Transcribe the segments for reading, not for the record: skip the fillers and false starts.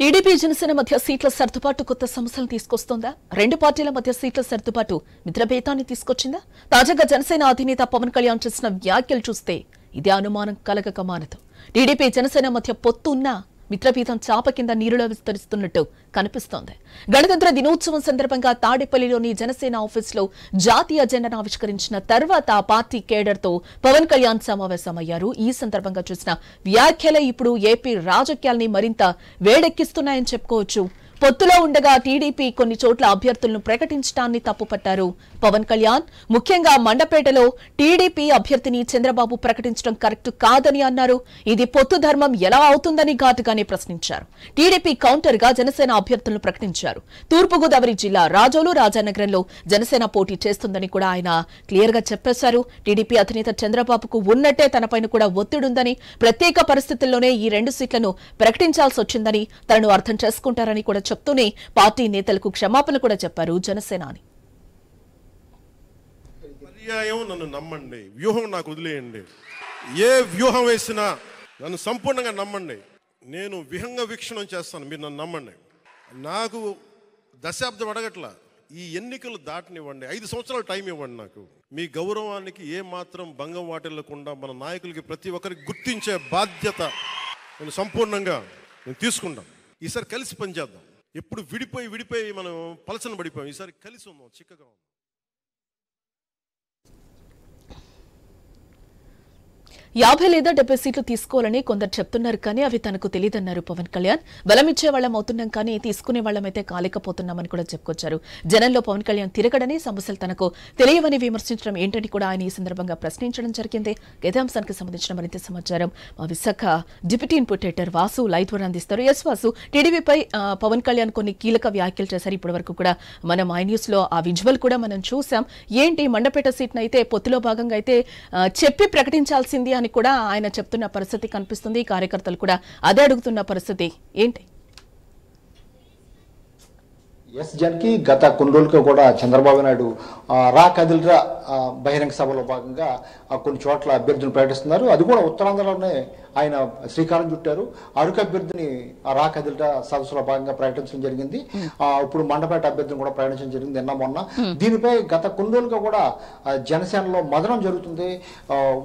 TDP Janasena మధ్య సీట్ల సర్దుబాటు కొత్త సమస్యలు తీసుకొస్తోందా? రెండు పార్టీల మధ్య సీట్ల సర్దుబాటు మిత్రభేదాన్ని తీసుకొచ్చిందా? తాజాగా జనసేన అధినేత పవన్ కళ్యాణ్ చేసిన వ్యాఖ్యలు చూస్తే ఇదే అనుమానం కలగక మానదు. టీడీపీ జనసేన మధ్య పొత్తు ఉన్నా మిత్రభేదం చాప కింద నీరులా విస్తరిస్తున్నట్టు కనిపిస్తోంది. గణతంత్ర దినోత్సవం సందర్భంగా తాడేపల్లిలోని జనసేన ఆఫీసులో జాతీయ జెండాను ఆవిష్కరించిన తర్వాత ఆ పార్టీ కేడర్తో పవన్ కళ్యాణ్ సమావేశమయ్యారు. ఈ సందర్భంగా చేసిన వ్యాఖ్యలే ఇప్పుడు ఏపీ రాజకీయాల్ని మరింత వేడెక్కిస్తున్నాయని చెప్పుకోవచ్చు. పొత్తులో ఉండగా టీడీపీ కొన్ని చోట్ల అభ్యర్థులను ప్రకటించడాన్ని తప్పుపట్టారు పవన్ కళ్యాణ్. ముఖ్యంగా మండపేటలో టీడీపీ అభ్యర్థిని చంద్రబాబు ప్రకటించడం కరెక్ట్ కాదని అన్నారు. ఇది పొత్తు ధర్మం ఎలా అవుతుందని ఘాటుగానే ప్రశ్నించారు. టీడీపీ కౌంటర్ గా జనసేన అభ్యర్థులను ప్రకటించారు. తూర్పుగోదావరి జిల్లా రాజోలు, రాజానగరంలో జనసేన పోటీ చేస్తుందని కూడా ఆయన క్లియర్ గా చెప్పేశారు. టీడీపీ అధినేత చంద్రబాబుకు ఉన్నట్టే తనపైన కూడా ఒత్తిడుందని, ప్రత్యేక పరిస్థితుల్లోనే ఈ 2 సీట్లను ప్రకటించాల్సి వచ్చిందని, తనను అర్థం చేసుకుంటారని కూడా చెప్తూనే పార్టీ నేతలకు క్షమాపణ కూడా చెప్పారు జనసేనాని. పర్యాయం నన్ను నమ్మండి, వ్యూహం నాకు వదిలేయండి. ఏ వ్యూహం వేసినా నన్ను సంపూర్ణంగా నమ్మండి. నేను విహంగ వీక్షణం చేస్తాను, మీరు నన్ను నమ్మండి. నాకు దశాబ్దం అడగట్లా, ఈ ఎన్నికలు దాటనివ్వండి, 5 సంవత్సరాలు టైం ఇవ్వండి. నాకు మీ గౌరవానికి ఏ మాత్రం భంగం వాటిల్లకుండా మన నాయకులకి ప్రతి ఒక్కరికి గుర్తించే బాధ్యత నేను సంపూర్ణంగా తీసుకుంటాం. ఈసారి కలిసి పనిచేద్దాం. ఎప్పుడు విడిపోయి మనం పలసన పడిపోయాం. ఈసారి కలిసి ఉందాం, చిక్కగా ఉందాం. 50 లేదా 70 సీట్లు తీసుకోవాలని కొందరు చెప్తున్నారు, కానీ అవి తనకు తెలియదన్నారు పవన్ కళ్యాణ్. బలమిచ్చే వాళ్లం అవుతున్నాం, కానీ తీసుకునే వాళ్లమైతే కాలేకపోతున్నామని కూడా చెప్పుకొచ్చారు. జనంలో పవన్ కళ్యాణ్ తిరగడని, సమస్యలు తనకు తెలియవని విమర్శించడం ఏంటని కూడా ఆయన ఈ సందర్భంగా ప్రశ్నించడం జరిగింది. ఇదే అంశానికి సంబంధించిన మరింత సమాచారం మా Visakha deputy input editor Vasu live ద్వారా అందిస్తారు. ఎస్ వాసు, టీడీపీపై పవన్ కళ్యాణ్ కొన్ని కీలక వ్యాఖ్యలు చేశారు. ఇప్పటి వరకు కూడా మనం ఐ న్యూస్ లో ఆ విజువల్ కూడా మనం చూసాం. ఏంటి, మండపేట సీట్ను అయితే పొత్తులో భాగంగా అయితే చెప్పి ప్రకటించాల్సింది అని కూడా ఆయన చెప్తున్న పరిస్థితి కనిపిస్తుంది. కార్యకర్తలు కూడా అదే అడుగుతున్న పరిస్థితి ఏంటి? ఎస్ జన్కి గత కొన్ని రోజులుగా కూడా చంద్రబాబు నాయుడు రా కదిల్రా బహిరంగ సభలో భాగంగా కొన్ని చోట్ల అభ్యర్థులు ప్రకటిస్తున్నారు. అది కూడా ఉత్తరాంధ్రలోనే ఆయన శ్రీకారం చుట్టారు. అరకు అభ్యర్థిని రా కదిల్రా సదస్సులో భాగంగా ప్రకటించడం జరిగింది. ఇప్పుడు మండపేట అభ్యర్థిని కూడా ప్రకటించడం జరిగింది నిన్న మొన్న. దీనిపై గత కొన్ని రోజులుగా కూడా జనసేనలో మదనం జరుగుతుంది.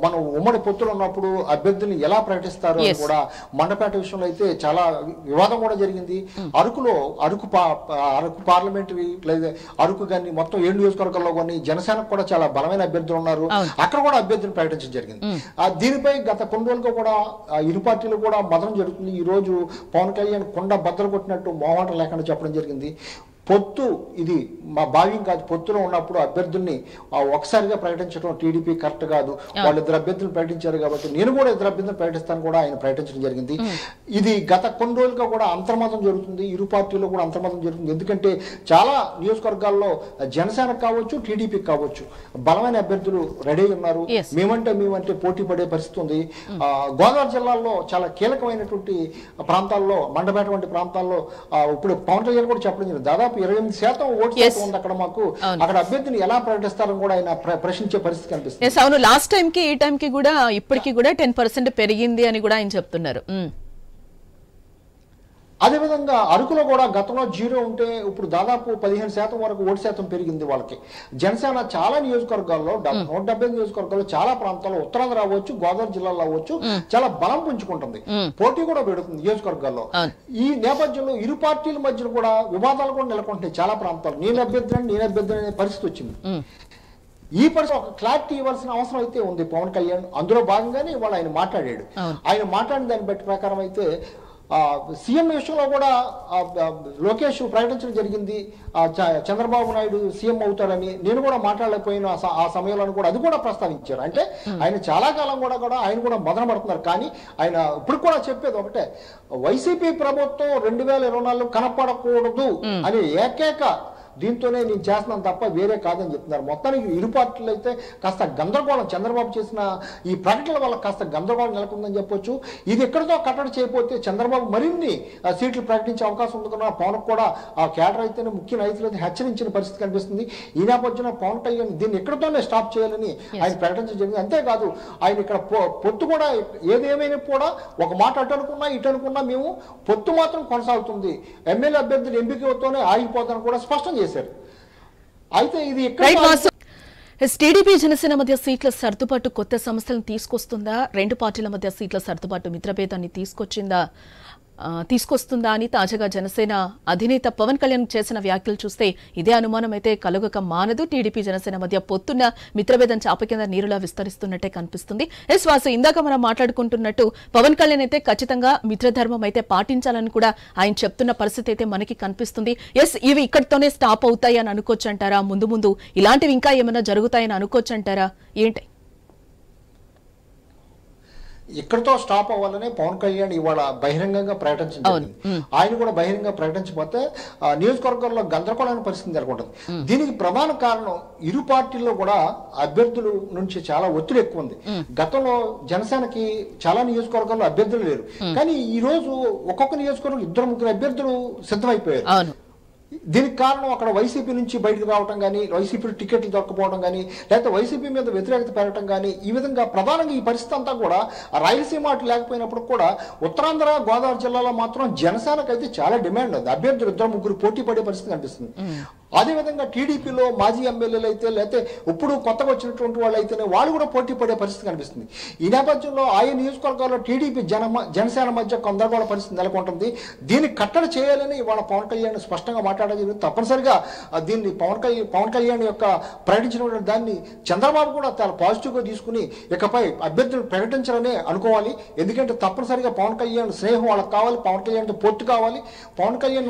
మనం ఉమ్మడి పొత్తులు ఉన్నప్పుడు అభ్యర్థిని ఎలా ప్రకటిస్తారు అని కూడా మండపేట విషయంలో అయితే చాలా వివాదం కూడా జరిగింది. అరకు పార్లమెంటరీ లేదా అరకు కానీ మొత్తం 7 నియోజకవర్గాల్లో కానీ జనసేనకు కూడా చాలా బలమైన అభ్యర్థులు ఉన్నారు. అక్కడ కూడా అభ్యర్థిని ప్రకటించడం జరిగింది. దీనిపై గత కొన్ని రోజులుగా కూడా ఇరు పార్టీలు కూడా మదనం జరుగుతుంది. ఈ రోజు పవన్ కళ్యాణ్ కొండ బద్దలు కొట్టినట్టు మోహమాటం లేకుండా చెప్పడం జరిగింది. పొత్తు ఇది మా భావ్యం కాదు, పొత్తులో ఉన్నప్పుడు అభ్యర్థుల్ని ఒకసారిగా ప్రకటించడం టీడీపీ కరెక్ట్ కాదు. వాళ్ళు 2 అభ్యర్థులు ప్రకటించారు కాబట్టి నేను కూడా 2 అభ్యర్థులు ప్రకటిస్తాను కూడా ఆయన ప్రకటించడం జరిగింది. ఇది గత కొన్ని రోజులుగా కూడా అంతర్మతం జరుగుతుంది. ఇరు పార్టీలో కూడా అంతర్మతం జరుగుతుంది. ఎందుకంటే చాలా నియోజకవర్గాల్లో జనసేనకు కావచ్చు, టీడీపీకి కావచ్చు బలమైన అభ్యర్థులు రెడీ ఉన్నారు. మేమంటే పోటీ పడే పరిస్థితి ఉంది. గోదావరి జిల్లాలో చాలా కీలకమైనటువంటి ప్రాంతాల్లో, మండపేట వంటి ప్రాంతాల్లో ఇప్పుడు పవన్ కళ్యాణ్ కూడా చెప్పడం జరిగింది. దాదాపు 28% ఓటు శాతం ఉంది అక్కడ. మాకు అక్కడ అభ్యర్థిని ఎలా ప్రకటిస్తారని కూడా ఆయన ప్రశ్నించే పరిస్థితి కనిపిస్తుంది. అవును, లాస్ట్ టైం కి ఈ టైం కి కూడా ఇప్పటికి కూడా 10% పెరిగింది అని కూడా ఆయన చెప్తున్నారు. అదేవిధంగా అరకులో కూడా గతంలో 0 ఉంటే ఇప్పుడు దాదాపు 15% వరకు ఓటు శాతం పెరిగింది వాళ్ళకి. జనసేన చాలా నియోజకవర్గాల్లో 170 నియోజకవర్గాల్లో చాలా ప్రాంతాల్లో ఉత్తరాంధ్ర అవ్వచ్చు, గోదావరి జిల్లాలో అవ్వచ్చు చాలా బలం పుంజుకుంటుంది. పోటీ కూడా పెడుతుంది నియోజకవర్గాల్లో. ఈ నేపథ్యంలో ఇరు పార్టీల మధ్య కూడా వివాదాలు కూడా నెలకొంటాయి. చాలా ప్రాంతాలు నేను అభ్యర్థి అనే పరిస్థితి వచ్చింది. ఈ పరిస్థితి ఒక క్లారిటీ ఇవ్వాల్సిన అవసరం అయితే ఉంది పవన్ కళ్యాణ్. అందులో భాగంగానే ఇవాళ ఆయన మాట్లాడాడు. ఆయన మాట్లాడిన దాన్ని బట్టి ప్రకారం అయితే సీఎం విషయంలో కూడా లోకేష్ ప్రకటించడం జరిగింది. చంద్రబాబు నాయుడు సీఎం అవుతారని నేను కూడా మాట్లాడలేకపోయిన ఆ సమయంలో కూడా అది కూడా ప్రస్తావించారు. అంటే ఆయన చాలా కాలం కూడా ఆయన కూడా మదన పడుతున్నారు. కానీ ఆయన ఇప్పుడు కూడా చెప్పేది ఒకటే, వైసీపీ ప్రభుత్వం 2024 కనపడకూడదు అనే ఏకైక దీంతోనే నేను చేస్తున్నాను తప్ప వేరే కాదని చెప్తున్నారు. మొత్తానికి ఇరు పార్టీలు అయితే కాస్త గందరగోళం, చంద్రబాబు చేసిన ఈ ప్రకటనల వల్ల కాస్త గందరగోళం నెలకొందని చెప్పొచ్చు. ఇది ఎక్కడితో కట్టడి చేయకపోతే చంద్రబాబు మరిన్ని సీట్లు ప్రకటించే అవకాశం ఉంది కన్నా పవన్ కూడా ఆ కేడర్ అయితేనే ముఖ్య నాయకులు అయితే హెచ్చరించిన పరిస్థితి కనిపిస్తుంది. ఈ నేపథ్యంలో పవన్ కళ్యాణ్ దీన్ని ఎక్కడితోనే స్టాప్ చేయాలని ఆయన ప్రకటించడం జరిగింది. అంతేకాదు ఆయన ఇక్కడ పొత్తు కూడా ఏదేమైనా కూడా ఒక మాట అటు అనుకున్నా ఇటు అనుకున్నా మేము పొత్తు మాత్రం కొనసాగుతుంది, ఎమ్మెల్యే అభ్యర్థులు ఎంపికతోనే ఆగిపోతారని కూడా స్పష్టం చేశారు. అయితే ఇది టీడీపీ జనసేన మధ్య సీట్ల సర్దుబాటు కొత్త సమస్యలను తీసుకొస్తుందా, రెండు పార్టీల మధ్య సీట్ల సర్దుబాటు మిత్రభేదాన్ని తీసుకొస్తుందా అని తాజాగా జనసేన అధినేత పవన్ కళ్యాణ్ చేసిన వ్యాఖ్యలు చూస్తే ఇదే అనుమానం అయితే కలుగక మానదు. టీడీపీ జనసేన మధ్య పొత్తున్న మిత్రభేదం చాప కింద నీరులా విస్తరిస్తున్నట్టే కనిపిస్తుంది. వాసు, ఇందాక మనం మాట్లాడుకుంటున్నట్టు పవన్ కళ్యాణ్ అయితే ఖచ్చితంగా మిత్రధర్మం అయితే పాటించాలని కూడా ఆయన చెప్తున్న పరిస్థితి అయితే మనకి కనిపిస్తుంది. ఇవి ఇక్కడితోనే స్టాప్ అవుతాయి అని అనుకోవచ్చు అంటారా? ముందు ముందు ఇలాంటివి ఇంకా ఏమైనా జరుగుతాయని అనుకోవచ్చు అంటారా? ఏంటి ఇక్కడితో స్టాప్ అవ్వాలని పవన్ కళ్యాణ్ ఇవాళ బహిరంగంగా ప్రకటించారు. ఆయన కూడా బహిరంగంగా ప్రకటించకపోతే నియోజకవర్గంలో గందరగోళమైన పరిస్థితి నెలకొంటుంది. దీనికి ప్రధాన కారణం ఇరు పార్టీల్లో కూడా అభ్యర్థుల నుంచి చాలా ఒత్తిడి ఎక్కువ ఉంది. గతంలో జనసేనకి చాలా నియోజకవర్గాల్లో అభ్యర్థులు లేరు, కానీ ఈ రోజు ఒక్కొక్క నియోజకవర్గం 2-3 అభ్యర్థులు సిద్ధమైపోయారు. దీనికి కారణం అక్కడ వైసీపీ నుంచి బయటకు రావడం కానీ, వైసీపీ టికెట్లు దొరకపోవడం కానీ, లేకపోతే వైసీపీ మీద వ్యతిరేకత పెరగడం కానీ, ఈ విధంగా ప్రధానంగా ఈ పరిస్థితి అంతా కూడా రాయలసీమ అటు లేకపోయినప్పుడు కూడా ఉత్తరాంధ్ర గోదావరి జిల్లాలో మాత్రం జనసేనకు అయితే చాలా డిమాండ్ ఉంది. అభ్యర్థులు 2-3 పోటీ పడే పరిస్థితి కనిపిస్తుంది. అదేవిధంగా టీడీపీలో మాజీ ఎమ్మెల్యేలు అయితే లేకపోతే ఇప్పుడు కొత్తగా వచ్చినటువంటి వాళ్ళు అయితేనే వాళ్ళు కూడా పోటీ పడే పరిస్థితి కనిపిస్తుంది. ఈ నేపథ్యంలో ఆయా నియోజకవర్గాల్లో టీడీపీ జనసేన మధ్య గందరగోళ పరిస్థితి నెలకొంటుంది. దీన్ని కట్టడి చేయాలని ఇవాళ పవన్ కళ్యాణ్ స్పష్టంగా మాట్లాడడం జరిగింది. తప్పనిసరిగా దీన్ని పవన్ కళ్యాణ్ యొక్క ప్రకటించినటువంటి దాన్ని చంద్రబాబు కూడా చాలా పాజిటివ్గా తీసుకుని ఇకపై అభ్యర్థులు ప్రకటించాలని అనుకోవాలి. ఎందుకంటే తప్పనిసరిగా పవన్ కళ్యాణ్ స్నేహం వాళ్ళకి కావాలి, పవన్ కళ్యాణ్ పొత్తు కావాలి. పవన్ కళ్యాణ్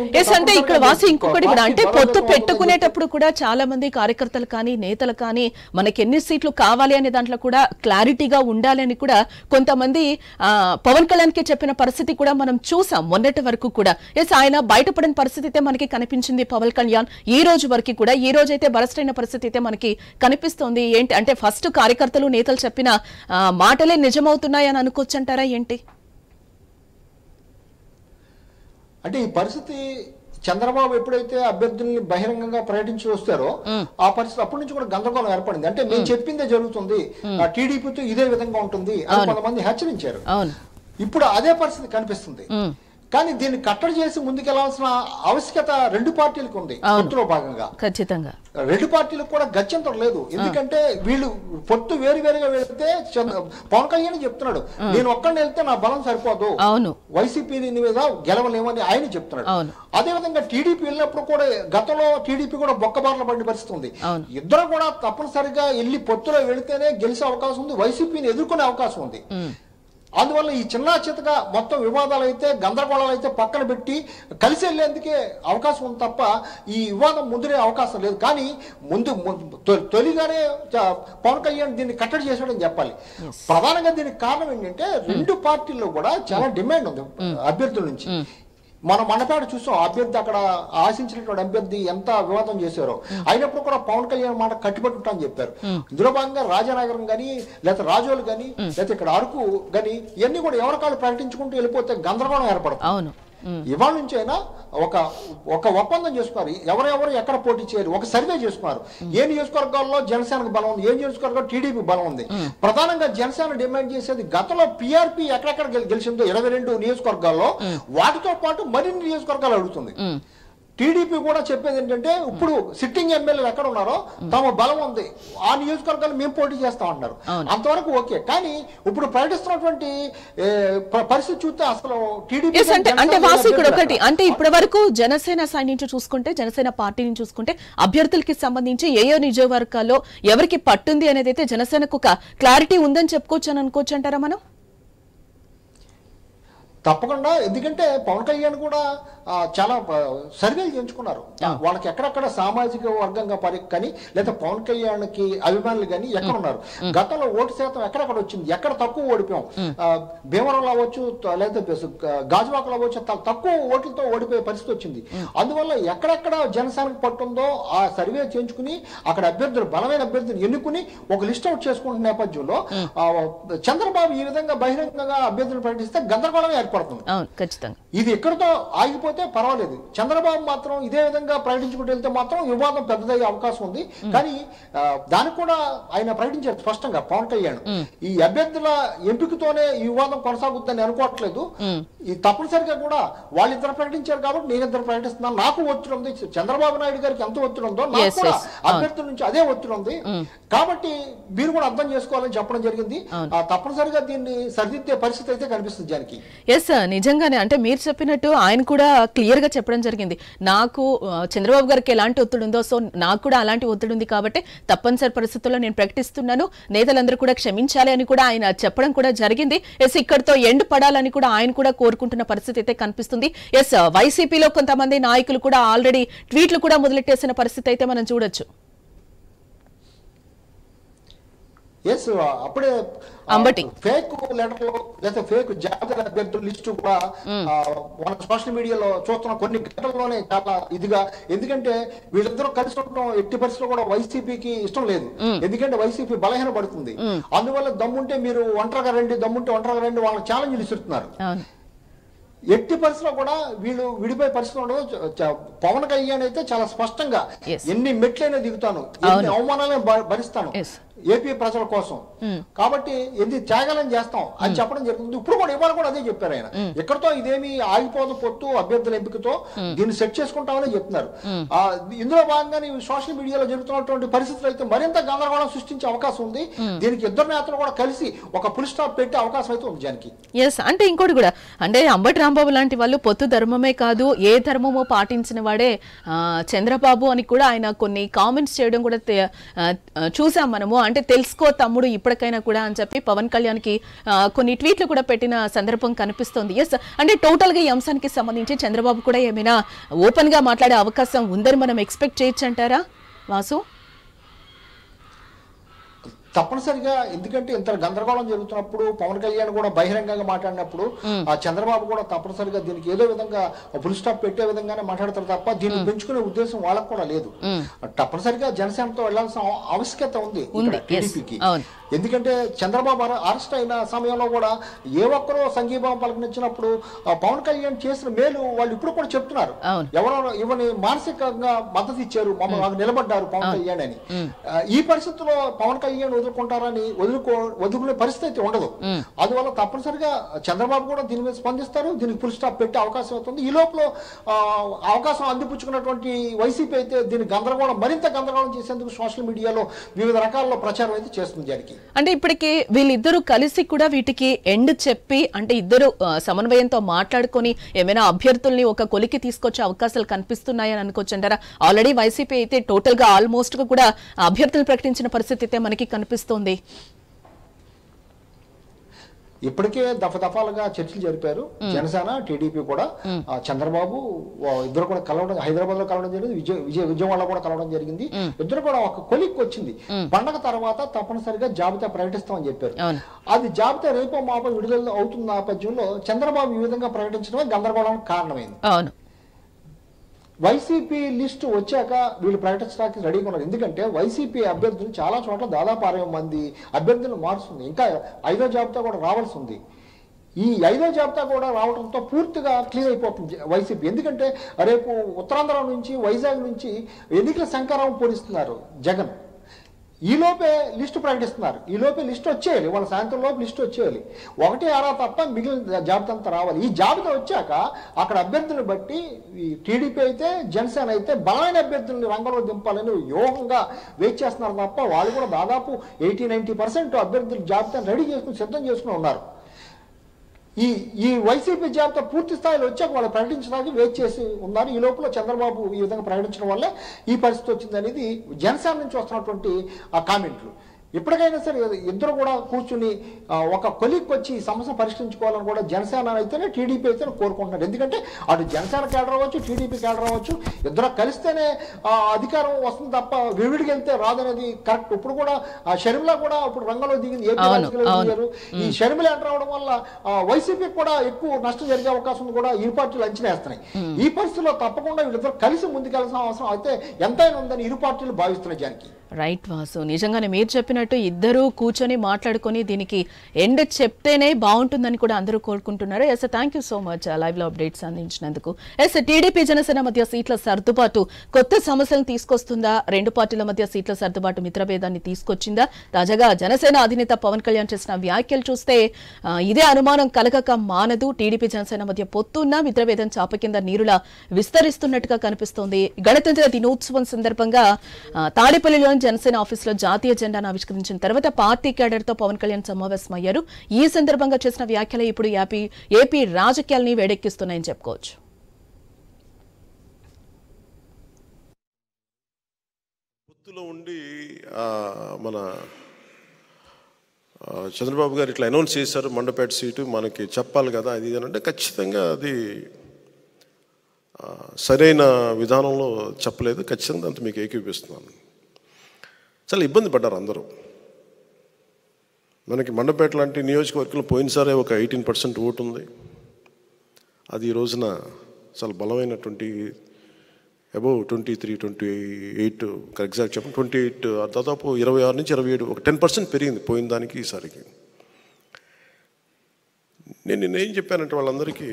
పెట్టుకునేటప్పుడు కూడా చాలా మంది కార్యకర్తలు కానీ నేతలు కానీ మనకి ఎన్ని సీట్లు కావాలి అనే దాంట్లో కూడా క్లారిటీగా ఉండాలని కూడా కొంతమంది పవన్ కళ్యాణ్ కి చెప్పిన పరిస్థితి కూడా మనం చూసాం మొన్నటి వరకు కూడా. ఆయన బయటపడిన పరిస్థితి అయితే మనకి కనిపించింది పవన్ కళ్యాణ్ ఈ రోజు వరకు కూడా. ఈ రోజు అయితే బరస్ట్ అయిన పరిస్థితి అయితే మనకి కనిపిస్తోంది. ఏంటి అంటే ఫస్ట్ కార్యకర్తలు నేతలు చెప్పిన మాటలే నిజమవుతున్నాయని అనుకోవచ్చు అంటారా ఏంటి? అంటే ఈ పరిస్థితి చంద్రబాబు ఎప్పుడైతే అభ్యర్థుల్ని బహిరంగంగా ప్రకటించి వస్తారో ఆ పరిస్థితి అప్పటి నుంచి కూడా గందరగోళం ఏర్పడింది. అంటే మేము చెప్పిందే జరుగుతుంది, టీడీపీతో ఇదే విధంగా ఉంటుంది అని కొంతమంది హెచ్చరించారు. ఇప్పుడు అదే పరిస్థితి కనిపిస్తుంది. కానీ దీన్ని కట్టడి చేసి ముందుకెళ్లాల్సిన ఆవశ్యకత రెండు పార్టీలకు ఉంది. పొత్తులో భాగంగా ఖచ్చితంగా రెండు పార్టీలకు కూడా గత్యంతరం లేదు. ఎందుకంటే వీళ్ళు పొత్తు వేరువేరుగా వెళ్తే పవన్ కళ్యాణ్ చెప్తున్నాడు, నేను ఒక్కడిని వెళ్తే నా బలం సరిపోదు, వైసీపీ మీద గెలవలేమని ఆయన చెప్తున్నాడు. అదేవిధంగా టీడీపీ వెళ్ళినప్పుడు కూడా గతంలో టీడీపీ కూడా బొక్కబార్ల పడిన పరిస్థితి ఉంది. ఇద్దరు కూడా తప్పనిసరిగా వెళ్ళి పొత్తులో వెళితేనే గెలిచే అవకాశం ఉంది, వైసీపీని ఎదుర్కొనే అవకాశం ఉంది. అందువల్ల ఈ చిన్న చితగా మొత్తం వివాదాలు అయితే గందరగోళాలు అయితే పక్కన పెట్టి కలిసి వెళ్లేందుకే అవకాశం ఉంది తప్ప ఈ వివాదం ముందునే అవకాశం లేదు. కానీ తొలిగానే పవన్ కళ్యాణ్ దీన్ని కట్టడి చేశాడని చెప్పాలి. ప్రధానంగా దీనికి కారణం ఏంటంటే రెండు పార్టీల్లో కూడా చాలా డిమాండ్ ఉంది అభ్యర్థుల నుంచి. మనం మండపేట చూసాం, అభ్యర్థి అక్కడ ఆశించినటువంటి అభ్యర్థి ఎంత వివాదం చేశారో. అయినప్పుడు కూడా పవన్ కళ్యాణ్ మాట కట్టుబడి ఉంటామని చెప్పారు. ఇందులో భాగంగా రాజానగరం కానీ లేకపోతే రాజోలు కానీ లేకపోతే ఇక్కడ అరకు కానీ ఇవన్నీ కూడా ఎవరికాళ్ళు ప్రకటించుకుంటూ వెళ్ళిపోతే గందరగోళం ఏర్పడుతుంది. ఇవాళ నుంచి అయినా ఒక ఒప్పందం చేసుకున్నారు, ఎవరెవరు ఎక్కడ పోటీ చేయాలి ఒక సర్వే చేసుకున్నారు. ఏ నియోజకవర్గాల్లో జనసేనకు బలం ఉంది, ఏ నియోజకవర్గాల్లో టీడీపీ బలం ఉంది. ప్రధానంగా జనసేన డిమాండ్ చేసేది గతంలో పీఆర్పీ ఎక్కడెక్కడ గెలిచిందో 22 నియోజకవర్గాల్లో వాటితో పాటు మరిన్ని నియోజకవర్గాలు అడుగుతుంది. టీడీపీ కూడా చెప్పేది ఏంటంటే ఇప్పుడు సిట్టింగ్ ఎమ్మెల్యేలు ఎక్కడ ఉన్నారో తమ బలం ఉంది, ఆ నియోజకవర్గాలు మేము పోటీ చేస్తాం అంటారు. అంతవరకు ఓకే. కానీ ఇప్పుడు ప్రకటిస్తున్నటువంటి పరిస్థితి చూస్తే అసలు టీడీపీ అంటే వాసు ఇక్కడ ఒకటి అంటే ఇప్పటి వరకు జనసేన సైడ్ నుంచి చూసుకుంటే, జనసేన పార్టీ నుంచి చూసుకుంటే అభ్యర్థులకి సంబంధించి ఏ నియోజకవర్గాల్లో ఎవరికి పట్టుంది అనేది అయితే జనసేనకు ఒక క్లారిటీ ఉందని చెప్పుకోవచ్చు అని అనుకోవచ్చు అంటారా మనం? తప్పకుండా, ఎందుకంటే పవన్ కళ్యాణ్ కూడా చాలా సర్వేలు చేయించుకున్నారు. వాళ్ళకి ఎక్కడెక్కడ సామాజిక వర్గంగా కానీ లేదా పవన్ కళ్యాణ్కి అభిమానులు కానీ ఎక్కడ ఉన్నారు, గతంలో ఓటు శాతం ఎక్కడెక్కడ వచ్చింది, ఎక్కడ తక్కువ ఓడిపోయాం, భీమవరంలో అవ్వచ్చు లేదా గాజువాకలో అవ్వచ్చు, తక్కువ ఓట్లతో ఓడిపోయే పరిస్థితి వచ్చింది. అందువల్ల ఎక్కడెక్కడ జనసేనకు పట్టుందో ఆ సర్వే చేయించుకుని అక్కడ అభ్యర్థులు బలమైన అభ్యర్థులు ఎన్నుకుని ఒక లిస్ట్ అవుట్ చేసుకుంటున్న నేపథ్యంలో చంద్రబాబు ఈ విధంగా బహిరంగంగా అభ్యర్థులు ప్రకటిస్తే గందరగోళం ఏర్పడుతుంది. ఇది ఎక్కడితో ఆగిపోతే పర్వాలేదు, చంద్రబాబు మాత్రం ఇదే విధంగా ప్రకటించుకుంటూ వెళ్తే మాత్రం వివాదం పెద్దదయ్యే అవకాశం ఉంది. కానీ దానికి కూడా ఆయన ప్రకటించారు స్పష్టంగా పవన్ కళ్యాణ్, ఈ అభ్యర్థుల ఎంపికతోనే ఈ వివాదం కొనసాగుతుందని అనుకోవట్లేదు. ఈ తప్పనిసరిగా కూడా వాళ్ళిద్దరు ప్రకటించారు కాబట్టి నేనిద్దరు ప్రకటిస్తున్నాను, నాకు ఒత్తిడి ఉంది, చంద్రబాబు నాయుడు గారికి ఎంత ఒత్తిడి ఉందో నాకు కూడా అభ్యర్థుల నుంచి అదే ఒత్తిడి ఉంది, కాబట్టి మీరు కూడా అర్థం చేసుకోవాలని చెప్పడం జరిగింది. తప్పనిసరిగా దీన్ని సరిదిద్దే పరిస్థితి అయితే కనిపిస్తుంది జానకి. ఎస్, నిజంగానే అంటే మీరు చెప్పినట్టు ఆయన కూడా క్లియర్ గా చెప్పడం జరిగింది, నాకు చంద్రబాబు గారికి ఎలాంటి ఒత్తిడి ఉందో సో నాకు కూడా అలాంటి ఒత్తిడి ఉంది కాబట్టి తప్పనిసరి పరిస్థితుల్లో నేను ప్రకటిస్తున్నాను, నేతలందరూ కూడా క్షమించాలి అని కూడా ఆయన చెప్పడం కూడా జరిగింది. ఎస్, ఇక్కడితో ఎండ్ పడాలని కూడా ఆయన కూడా కోరుకుంటున్న పరిస్థితి అయితే కనిపిస్తుంది. ఎస్, వైసీపీలో కొంతమంది నాయకులు కూడా ఆల్రెడీ ట్వీట్లు కూడా మొదలెట్టేసిన పరిస్థితి అయితే మనం చూడొచ్చు. అప్పుడే అంబటి ఫేక్ లెటర్లు లేదా ఫేక్ జాబితా అభ్యర్థుల లిస్టు కూడా మన సోషల్ మీడియాలో చూస్తున్న కొన్ని గంటల్లోనే చాలా ఇదిగా, ఎందుకంటే వీళ్ళిద్దరూ కలిసి ఉండటం ఎట్టి పరిస్థితుల్లో కూడా వైసీపీకి ఇష్టం లేదు, ఎందుకంటే వైసీపీ బలహీన పడుతుంది. అందువల్ల దమ్ముంటే మీరు ఒంటరిగా రండి, దమ్ముంటే ఒంటరిగా రండి వాళ్ళకి ఛాలెంజ్లు ఇస్తున్నారు. ఎట్టి పరిస్థితిలో కూడా వీళ్ళు విడిపోయే పరిస్థితి ఉండదు. పవన్ కళ్యాణ్ అయితే చాలా స్పష్టంగా ఎన్ని మెట్లైనా దిగుతాను, ఎన్ని అవమానాలే భరిస్తాను ఏపీ ప్రజల కోసం, కాబట్టి ఎన్ని త్యాగాలను చేస్తాం అని చెప్పడం జరుగుతుంది. ఇప్పుడు కూడా ఇవాళ కూడా అదే చెప్పారు ఆయన, ఎక్కడితో ఇదేమి ఆగిపోదు పొత్తు అభ్యర్థుల ఎంపికతో దీన్ని సెట్ చేసుకుంటామని చెప్తున్నారు. ఇందులో భాగంగానే సోషల్ మీడియాలో జరుగుతున్నటువంటి పరిస్థితులు అయితే మరింత గందరగోళం సృష్టించే అవకాశం ఉంది. దీనికి ఇద్దరు నేతలు కూడా కలిసి ఒక ఫుల్ స్టాప్ పెట్టే అవకాశం అయితే ఉంది జానకి. ఎస్, అంటే ఇంకోటి కూడా అంటే అంబటి రాంబాబు లాంటి వాళ్ళు పొత్తు ధర్మమే కాదు ఏ ధర్మమో పాటించిన వాడే చంద్రబాబు అని కూడా ఆయన కొన్ని కామెంట్స్ చేయడం కూడా చూసాం మనము. అంటే తెలుసుకో తమ్ముడు ఇప్పటికైనా కూడా అని చెప్పి పవన్ కళ్యాణ్ కి కొన్ని ట్వీట్లు కూడా పెట్టిన సందర్భం కనిపిస్తోంది. ఎస్, అంటే టోటల్ గా ఈ అంశానికి సంబంధించి చంద్రబాబు కూడా ఏమైనా ఓపెన్ గా మాట్లాడే అవకాశం ఉందని మనం ఎక్స్పెక్ట్ చేయొచ్చు అంటారా వాసు? తప్పనిసరిగా, ఎందుకంటే ఇంత గందరగోళం జరుగుతున్నప్పుడు పవన్ కళ్యాణ్ కూడా బహిరంగంగా మాట్లాడినప్పుడు ఆ చంద్రబాబు కూడా తప్పనిసరిగా దీనికి ఏదో విధంగా ఫుల్ స్టాప్ పెట్టే విధంగానే మాట్లాడతారు తప్ప దీన్ని పెంచుకునే ఉద్దేశం వాళ్ళకు కూడా లేదు. తప్పనిసరిగా జనసేనతో వెళ్లాల్సిన ఆవశ్యకత ఉంది టీడీపీకి. ఎందుకంటే చంద్రబాబు అరెస్ట్ అయిన సమయంలో కూడా ఏ ఒక్కరో సంఘీభావం పలకనిచ్చినప్పుడు పవన్ కళ్యాణ్ చేసిన మేలు వాళ్ళు ఇప్పుడు కూడా చెప్తున్నారు, ఎవరో ఇవన్నీ మానసికంగా మద్దతు ఇచ్చారు, మమ్మల్ని నిలబడ్డారు పవన్ కళ్యాణ్ అని. ఈ పరిస్థితుల్లో పవన్ కళ్యాణ్ వదులుకుంటారని వదులుకునే పరిస్థితి ఉండదు. అందువల్ల తప్పనిసరిగా చంద్రబాబు కూడా దీని మీద స్పందిస్తారు, దీనికి ఫుల్ స్టాప్ పెట్టే అవకాశం అవుతుంది. ఈ లోపల అవకాశం అందిపుచ్చుకున్నటువంటి వైసీపీ అయితే దీని గందరగోళం మరింత గందరగోళం చేసేందుకు సోషల్ మీడియాలో వివిధ రకాల ప్రచారం అయితే చేస్తుంది జానకి. అంటే ఇప్పటికి వీళ్ళిద్దరూ కలిసి కూడా వీటికి ఎండ్ చెప్పి అంటే ఇద్దరు సమన్వయంతో మాట్లాడుకొని ఏమైనా అభ్యర్థుల్ని ఒక కొలికి తీసుకొచ్చే అవకాశాలు కనిపిస్తున్నాయని అనుకోవచ్చు అంటారా? ఆల్రెడీ వైసీపీ అయితే టోటల్ గా ఆల్మోస్ట్ గా కూడా అభ్యర్థులు ప్రకటించిన పరిస్థితి అయితే మనకి కనిపిస్తోంది. ఇప్పటికే దఫాలుగా చర్చలు జరిపారు జనసేన టీడీపీ కూడా. చంద్రబాబు ఇద్దరు కూడా కలవడం, హైదరాబాద్ లో కలవడం జరిగింది, విజయవాడలో కూడా కలవడం జరిగింది. ఇద్దరు కూడా ఒక కొలిక్ వచ్చింది. పండగ తర్వాత తప్పనిసరిగా జాబితా ప్రకటిస్తామని చెప్పారు. అది జాబితా రేపో మాపో విడుదల అవుతున్న నేపథ్యంలో చంద్రబాబు ఈ విధంగా ప్రకటించడమే గందరగోళానికి కారణమైంది. వైసీపీ లిస్టు వచ్చాక వీళ్ళు ప్రకటించడానికి రెడీగా ఉన్నారు. ఎందుకంటే వైసీపీ అభ్యర్థులు చాలా చోట్ల దాదాపు 60 మంది అభ్యర్థులను మారుస్తుంది. ఇంకా 5వ జాబితా కూడా రావాల్సి ఉంది. ఈ 5వ జాబితా కూడా రావడంతో పూర్తిగా క్లియర్ అయిపోతుంది వైసీపీ. ఎందుకంటే రేపు ఉత్తరాంధ్ర నుంచి వైజాగ్ నుంచి ఎన్నికల శంకరావం పూరిస్తున్నారు జగన్. ఈలోపే లిస్టు ప్రకటిస్తున్నారు, ఈలోపే లిస్టు వచ్చేయాలి, వాళ్ళ సాయంత్రం లోపు లిస్టు వచ్చేయాలి. 1-6 తప్ప మిగిలిన జాబితా అంతా రావాలి. ఈ జాబితా వచ్చాక అక్కడ అభ్యర్థులను బట్టి టీడీపీ అయితే జనసేన అయితే బలమైన అభ్యర్థుల్ని రంగంలో దింపాలని యోగంగా వెయిట్ చేస్తున్నారు తప్ప వాళ్ళు కూడా దాదాపు 80-90% అభ్యర్థుల జాబితాను రెడీ చేసుకుని సిద్ధం చేసుకుని ఉన్నారు. ఈ వైసీపీ జాబితా పూర్తి స్థాయిలో వచ్చాక వాళ్ళు ప్రకటించడానికి వెయిట్ చేసి ఉన్నారు. ఈ లోపల చంద్రబాబు ఈ విధంగా ప్రకటించడం వల్లే ఈ పరిస్థితి వచ్చింది అనేది జనసేన నుంచి వస్తున్నటువంటి ఆ కామెంట్లు. ఎప్పటికైనా సరే ఇద్దరు కూడా కూర్చుని ఒక కొలిక్ వచ్చి ఈ సమస్య పరిష్కరించుకోవాలని కూడా జనసేన అయితేనే టీడీపీ అయితేనే కోరుకుంటున్నారు. ఎందుకంటే అటు జనసేన కేడర్ అవ్వచ్చు, టీడీపీ కేడర్ అవ్వచ్చు, ఇద్దరు కలిస్తేనే అధికారం వస్తుంది తప్ప విడివిడికి వెళ్తే రాదనేది కరెక్ట్. ఇప్పుడు కూడా షర్మిల కూడా ఇప్పుడు రంగంలో దిగింది, ఏపీ రాజకీయాల్లో దిగారు. ఈ షర్మిల ఎంటర్ అవడం వల్ల వైసీపీకి కూడా ఎక్కువ నష్టం జరిగే అవకాశం కూడా ఈ పార్టీలు అంచనా వేస్తున్నాయి. ఈ పరిస్థితుల్లో తప్పకుండా వీళ్ళిద్దరు కలిసి ముందుకెళ్లాల్సిన అవసరం అయితే ఎంతైనా ఉందని ఇరు పార్టీలు భావిస్తున్నాయి. జానకి రైట్ వాసు, నిజంగానే మీరు చెప్పినట్టు ఇద్దరు కూర్చొని మాట్లాడుకొని దీనికి ఎండ్ చెప్తేనే బాగుంటుందని కూడా అందరూ కోరుకుంటున్నారు. Yes, thank you so much live లో అప్డేట్స్ అందించినందుకు. ఎస్, టీడీపీ జనసేన మధ్య సీట్ల సర్దుబాటు కొత్త సమస్యలను తీసుకొస్తుందా? రెండు పార్టీల మధ్య సీట్ల సర్దుబాటు మిత్రభేదాన్ని తీసుకొచ్చిందా? తాజాగా జనసేన అధినేత పవన్ కళ్యాణ్ చేసిన వ్యాఖ్యలు చూస్తే ఇదే అనుమానం కలగక మానదు. టీడీపీ జనసేన మధ్య పొత్తున్న మిత్రభేదం చాప కింద నీరులా విస్తరిస్తున్నట్టుగా కనిపిస్తోంది. గణతంత్ర దినోత్సవం సందర్భంగా తాడేపల్లిలో జనసేన ఆఫీసులో జాతీయ జెండాను ఆవిష్కరించిన తర్వాత పార్టీ కేడర్ తో పవన్ కళ్యాణ్ సమావేశమయ్యారు. ఈ సందర్భంగా చేసిన వ్యాఖ్యలు ఇప్పుడు ఏపీ రాజకీయాల్ని వేడెక్కిస్తున్నాయని చెప్పుకోవచ్చు. పొత్తులో ఉండి మన చంద్రబాబు గారు ఇట్లా అనౌన్స్ చేశారు, మండపేట సీటు మనకి చెప్పాలి కదా అది అంటే ఖచ్చితంగా అది సరైన విధానంలో చెప్పలేదు. ఖచ్చితంగా అంత మీకు ఏకీపిస్తున్నాను. చాలా ఇబ్బంది పడ్డారు అందరూ. మనకి మండపేట లాంటి నియోజకవర్గంలో పోయినసారే ఒక 18% ఓటు ఉంది. అది ఈ రోజున చాలా బలమైనటువంటి అబౌవ్ 23, 28 ఎగ్జాక్ట్ చెప్పండి 28 దాదాపు 26 నుంచి 27 ఒక 10% పెరిగింది పోయిన దానికి ఈసారికి. నేనేం చెప్పానంటే వాళ్ళందరికీ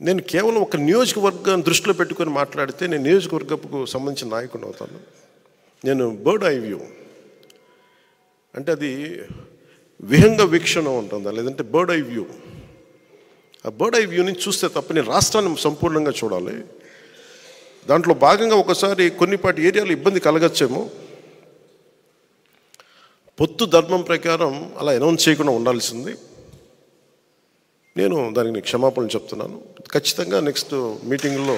నేను కేవలం ఒక నియోజకవర్గాన్ని దృష్టిలో పెట్టుకొని మాట్లాడితే నేను నియోజకవర్గపు సంబంధించిన నాయకుడు అవుతాను. నేను బర్డ్ ఐ వ్యూ అంటే అది విహంగ వీక్షణ ఉంటుందా, లేదంటే బర్డ్ ఐ వ్యూ. ఆ బర్డ్ ఐ వ్యూ నుంచి చూస్తే తప్ప నేను రాష్ట్రాన్ని సంపూర్ణంగా చూడాలి. దాంట్లో భాగంగా ఒకసారి కొన్నిపాటి ఏరియాలో ఇబ్బంది కలగచ్చేమో. పొత్తు ధర్మం ప్రకారం అలా అనౌన్స్ చేయకుండా ఉండాల్సింది. నేను దానికి క్షమాపణలు చెప్తున్నాను. ఖచ్చితంగా నెక్స్ట్ మీటింగ్లో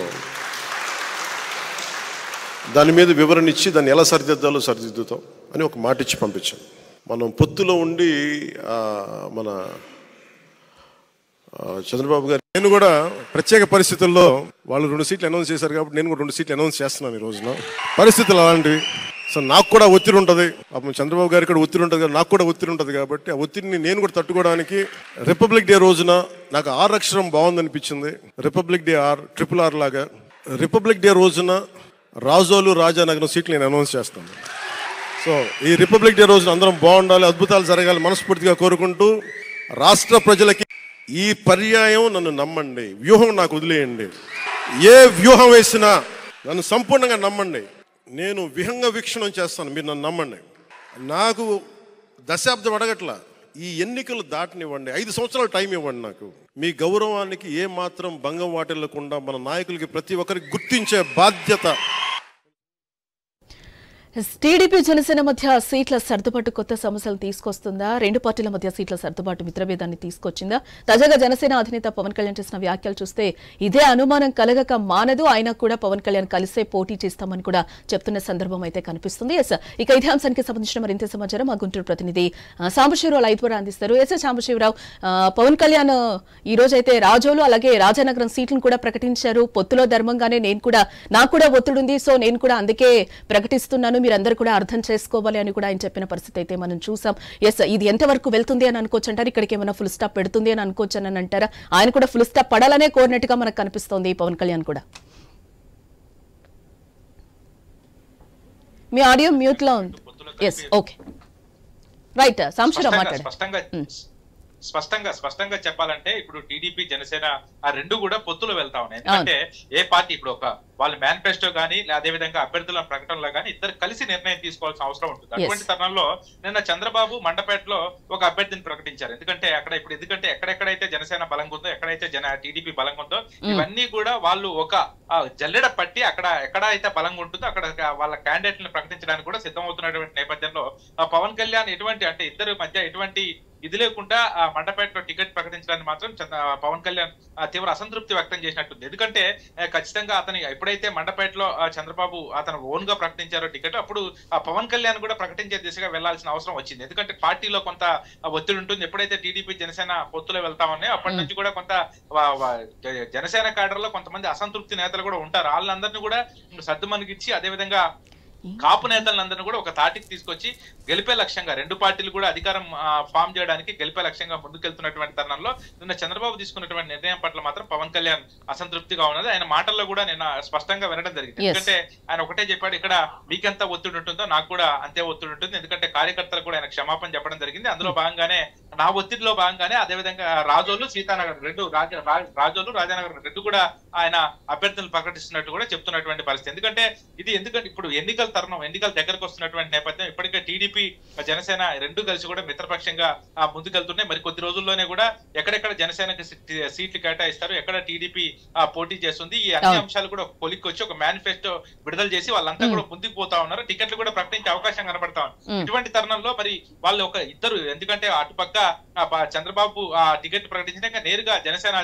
దాని మీద వివరణ ఇచ్చి దాన్ని ఎలా సరిదిద్దాలో సరిదిద్దుతాం అని ఒక మాట ఇచ్చి పంపించాను. మనం పొత్తులో ఉండి మన చంద్రబాబు గారు నేను కూడా ప్రత్యేక పరిస్థితుల్లో వాళ్ళు 2 సీట్లు అనౌన్స్ చేశారు కాబట్టి నేను కూడా 2 సీట్లు అనౌన్స్ చేస్తున్నాను ఈ రోజున. పరిస్థితులు అలాంటివి. సో నాకు కూడా ఒత్తిడి ఉంటుంది, చంద్రబాబు గారికి కూడా ఒత్తిడి ఉంటుంది, నాకు కూడా ఒత్తిడి ఉంటుంది. కాబట్టి ఆ ఒత్తిడిని నేను కూడా తట్టుకోవడానికి రిపబ్లిక్ డే రోజున నాకు 6 అక్షరం బాగుందనిపించింది. రిపబ్లిక్ డే RRR లాగా రిపబ్లిక్ డే రోజున రాజోలు రాజానగరం సీట్లు నేను అనౌన్స్ చేస్తాను. సో ఈ రిపబ్లిక్ డే రోజున అందరం బాగుండాలి, అద్భుతాలు జరగాలి మనస్ఫూర్తిగా కోరుకుంటూ రాష్ట్ర ప్రజలకి ఈ పర్యాయం నన్ను నమ్మండి, వ్యూహం నాకు వదిలేయండి. ఏ వ్యూహం వేసినా నన్ను సంపూర్ణంగా నమ్మండి. నేను విహంగ వీక్షణం చేస్తాను, మీరు నన్ను నమ్మండి. నాకు దశాబ్దం అడగట్లా, ఈ ఎన్నికలు దాటనివ్వండి, 5 సంవత్సరాలు టైం ఇవ్వండి. నాకు మీ గౌరవానికి ఏ మాత్రం భంగం వాటిల్లకుండా మన నాయకులకి ప్రతి ఒక్కరికి గుర్తించే బాధ్యత. టీడీపీ జనసేన మధ్య సీట్ల సర్దుబాటు కొత్త సమస్యలు తీసుకొస్తుందా? రెండు పార్టీల మధ్య సీట్ల సర్దుబాటు మిత్రభేదాన్ని తీసుకొచ్చిందా? తాజాగా జనసేన అధినేత పవన్ కళ్యాణ్ చేసిన వ్యాఖ్యలు చూస్తే ఇదే అనుమానం కలగక మానదు. ఆయన కూడా పవన్ కళ్యాణ్ కలిసే పోటీ చేస్తామని కూడా చెప్తున్న సందర్భం అయితే కనిపిస్తుంది. ఎస్, ఇక ఇదే అంశానికి సంబంధించిన మరింత సమాచారం మా గుంటూరు ప్రతినిధి సాంబశివరావు లైవ్ ద్వారా అందిస్తారు. ఎస్ సాంబశివరావు, పవన్ కళ్యాణ్ ఈ రోజు అయితే రాజోలు అలాగే రాజానగరం సీట్లను కూడా ప్రకటించారు. పొత్తులో ధర్మంగానే నాకు కూడా ఒత్తిడి ఉంది, సో నేను కూడా అందుకే ప్రకటిస్తున్నాను, మీరందరూ కూడా అర్థం చేసుకోవాలి అని కూడా ఆయన చెప్పిన పరిస్థితి అయితే మనం చూసాం. ఎస్, ఇది ఎంతవరకు వెళ్తుంది అని అనుకోవచ్చు అంటారు? ఇక్కడికి ఏమైనా ఫుల్ స్టాప్ పెడుతుంది అని అనుకోవచ్చు అని అంటారా? ఆయన కూడా ఫుల్ స్టాప్ పడాలనే కోరినట్టుగా మనకు కనిపిస్తోంది పవన్ కళ్యాణ్ కూడా. మీ ఆడియో మ్యూట్ లో ఉంది. Yes, okay, right. సాంబశివరావు మాట్లాడండి. స్పష్టంగా చెప్పాలంటే ఇప్పుడు టీడీపీ జనసేన ఆ రెండు కూడా పొత్తులు వెళ్తా ఉన్నాయి. ఎందుకంటే ఏ పార్టీ ఇప్పుడు ఒక వాళ్ళ మేనిఫెస్టో కానీ అదే విధంగా అభ్యర్థుల ప్రకటనలో కానీ ఇద్దరు కలిసి నిర్ణయం తీసుకోవాల్సిన అవసరం ఉంటుంది. అటువంటి తరుణంలో నిన్న చంద్రబాబు మండపేటలో ఒక అభ్యర్థిని ప్రకటించారు. ఎందుకంటే ఎక్కడెక్కడైతే జనసేన బలంగా ఉందో, ఎక్కడైతే టీడీపీ బలంగా ఉందో ఇవన్నీ కూడా వాళ్ళు ఒక జల్లెడ పట్టి ఎక్కడ అయితే బలంగా ఉంటుందో అక్కడ వాళ్ళ క్యాండిడేట్లను ప్రకటించడానికి కూడా సిద్ధమవుతున్నటువంటి నేపథ్యంలో పవన్ కళ్యాణ్ ఎటువంటి అంటే ఇద్దరు మధ్య ఎటువంటి ఇది లేకుండా మండపేటలో టికెట్ ప్రకటించడానికి మాత్రం పవన్ కళ్యాణ్ తీవ్ర అసంతృప్తి వ్యక్తం చేసినట్టుంది. ఎందుకంటే ఖచ్చితంగా అతని ఎప్పుడైతే మండపేటలో చంద్రబాబు అతను ఓన్ గా ప్రకటించారో టికెట్, అప్పుడు పవన్ కళ్యాణ్ కూడా ప్రకటించే దిశగా వెళ్లాల్సిన అవసరం వచ్చింది. ఎందుకంటే పార్టీలో కొంత ఒత్తిడి ఉంటుంది. ఎప్పుడైతే టీడీపీ జనసేన పొత్తులో వెళ్తామని అప్పటి నుంచి కూడా కొంత జనసేన క్యాడర్ లో కొంతమంది అసంతృప్తి నేతలు కూడా ఉంటారు. వాళ్ళందరినీ కూడా సర్దుమణిగిచ్చి అదేవిధంగా కాపు నేతలందరినీ కూడా ఒక తాటికి తీసుకొచ్చి గెలిపే లక్ష్యంగా రెండు పార్టీలు కూడా అధికారం ఫామ్ చేయడానికి గెలిపే లక్ష్యంగా ముందుకెళ్తున్నటువంటి తరుణంలో నిన్న చంద్రబాబు తీసుకున్నటువంటి నిర్ణయం పట్ల మాత్రం పవన్ కళ్యాణ్ అసంతృప్తిగా ఉన్నది. ఆయన మాటల్లో కూడా నిన్న స్పష్టంగా వినడం జరిగింది. ఎందుకంటే ఆయన ఒకటే చెప్పాడు, ఇక్కడ మీకెంత ఒత్తిడి ఉంటుందో నాకు కూడా అంతే ఒత్తిడి ఉంటుంది. ఎందుకంటే కార్యకర్తలు కూడా ఆయన క్షమాపణ చెప్పడం జరిగింది. అందులో భాగంగానే నా ఒత్తిడిలో భాగంగానే అదేవిధంగా రాజోలు సీతానగర్ రెండు రాజోలు రాజానగర్ రెండు కూడా ఆయన అభ్యర్థులు ప్రకటిస్తున్నట్టు కూడా చెప్తున్నటువంటి పరిస్థితి. ఎందుకంటే ఇప్పుడు ఎన్నికల తరుణం, ఎన్నికల దగ్గరకు వస్తున్నటువంటి నేపథ్యం ఇప్పటికే టీడీపీ జనసేన రెండు కలిసి కూడా మిత్రపక్షంగా ముందుకెళ్తున్నాయి. మరి కొద్ది రోజుల్లోనే కూడా ఎక్కడెక్కడ జనసేనకి సీట్లు కేటాయిస్తారు, ఎక్కడ టీడీపీ పోటీ చేస్తుంది, ఈ అన్ని అంశాలు కూడా కొలిక్కొచ్చి ఒక మేనిఫెస్టో విడుదల చేసి వాళ్ళంతా కూడా ముందుకు పోతా ఉన్నారు. టికెట్లు కూడా ప్రకటించే అవకాశం కనబడతా ఉంది. ఇటువంటి తరుణంలో మరి వాళ్ళు ఒక ఇద్దరు, ఎందుకంటే అటుపక్క చంద్రబాబు టికెట్ ప్రకటించినాక నేరుగా జనసేన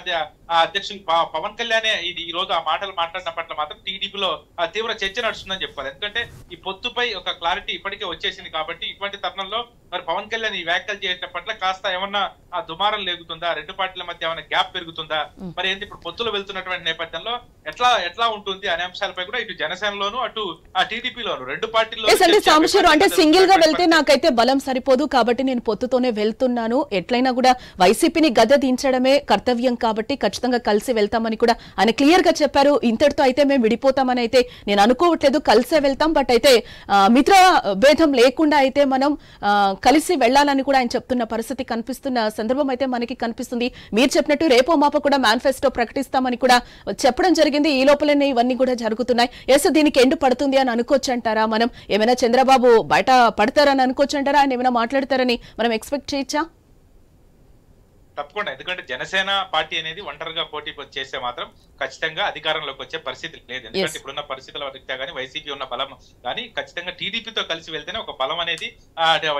అధ్యక్షులు పవన్ కళ్యాణ్ ఈ రోజు ఆ మాటలు మాట్లాడిన పట్ల మాత్రం టీడీపీలో తీవ్ర చర్చ నడుస్తుందని చెప్పాలి. ఎందుకంటే ఈ పొత్తుపై ఒక క్లారిటీ ఇప్పటికే వచ్చేసింది కాబట్టి ఇటువంటి తరుణంలో మరి పవన్ కళ్యాణ్ ఈ వ్యాఖ్యలు చేయడం పట్ల కాస్త ఏమన్నా దుమారం లేగుతుందా, రెండు పార్టీల మధ్య ఏమైనా గ్యాప్ పెరుగుతుందా, మరి ఏంటి ఇప్పుడు పొత్తులు వెళ్తున్నటువంటి నేపథ్యంలో ఎట్లా ఉంటుంది అనే అంశాలపై కూడా ఇటు జనసేనలోను అటు టీడీపీలోను రెండు పార్టీల్లో అంటే సింగిల్ గా వెళ్తే నాకైతే బలం సరిపోదు కాబట్టి నేను పొత్తుతోనే వెళ్తున్నాను, ఎట్లయినా కూడా వైసీపీని గద్దె దించడమే కర్తవ్యం కాబట్టి ఖచ్చితంగా కలిసి వెళ్తామని కూడా ఆయన క్లియర్ గా చెప్పారు. ఇంతటితో అయితే మేము విడిపోతామని అయితే నేను అనుకోవట్లేదు, కలిసే వెళ్తాం, బట్ అయితే మిత్ర భేదం లేకుండా అయితే మనం కలిసి వెళ్లాలని కూడా ఆయన చెప్తున్న పరిస్థితి కనిపిస్తున్న సందర్భం అయితే మనకి కనిపిస్తుంది. మీరు చెప్పినట్టు రేపో మాపో కూడా మేనిఫెస్టో ప్రకటిస్తామని కూడా చెప్పడం జరిగింది. ఈ లోపలనే ఇవన్నీ కూడా జరుగుతున్నాయి. ఎస్, దీనికి ఎండు పడుతుంది అని అనుకోవచ్చు అంటారా? మనం ఏమైనా చంద్రబాబు బయట పడతారని అనుకోవచ్చు అంటారా? ఆయన ఏమైనా మాట్లాడతారని మనం ఎక్స్పెక్ట్ చేయొచ్చా? తప్పకుండా, ఎందుకంటే జనసేన పార్టీ అనేది ఒంటరిగా పోటీ చేస్తే మాత్రం ఖచ్చితంగా అధికారంలోకి వచ్చే పరిస్థితి లేదు. ఎందుకంటే ఇప్పుడున్న పరిస్థితుల రీత్యా కానీ వైసీపీ ఉన్న బలం కానీ ఖచ్చితంగా టీడీపీతో కలిసి వెళ్తేనే ఒక బలం అనేది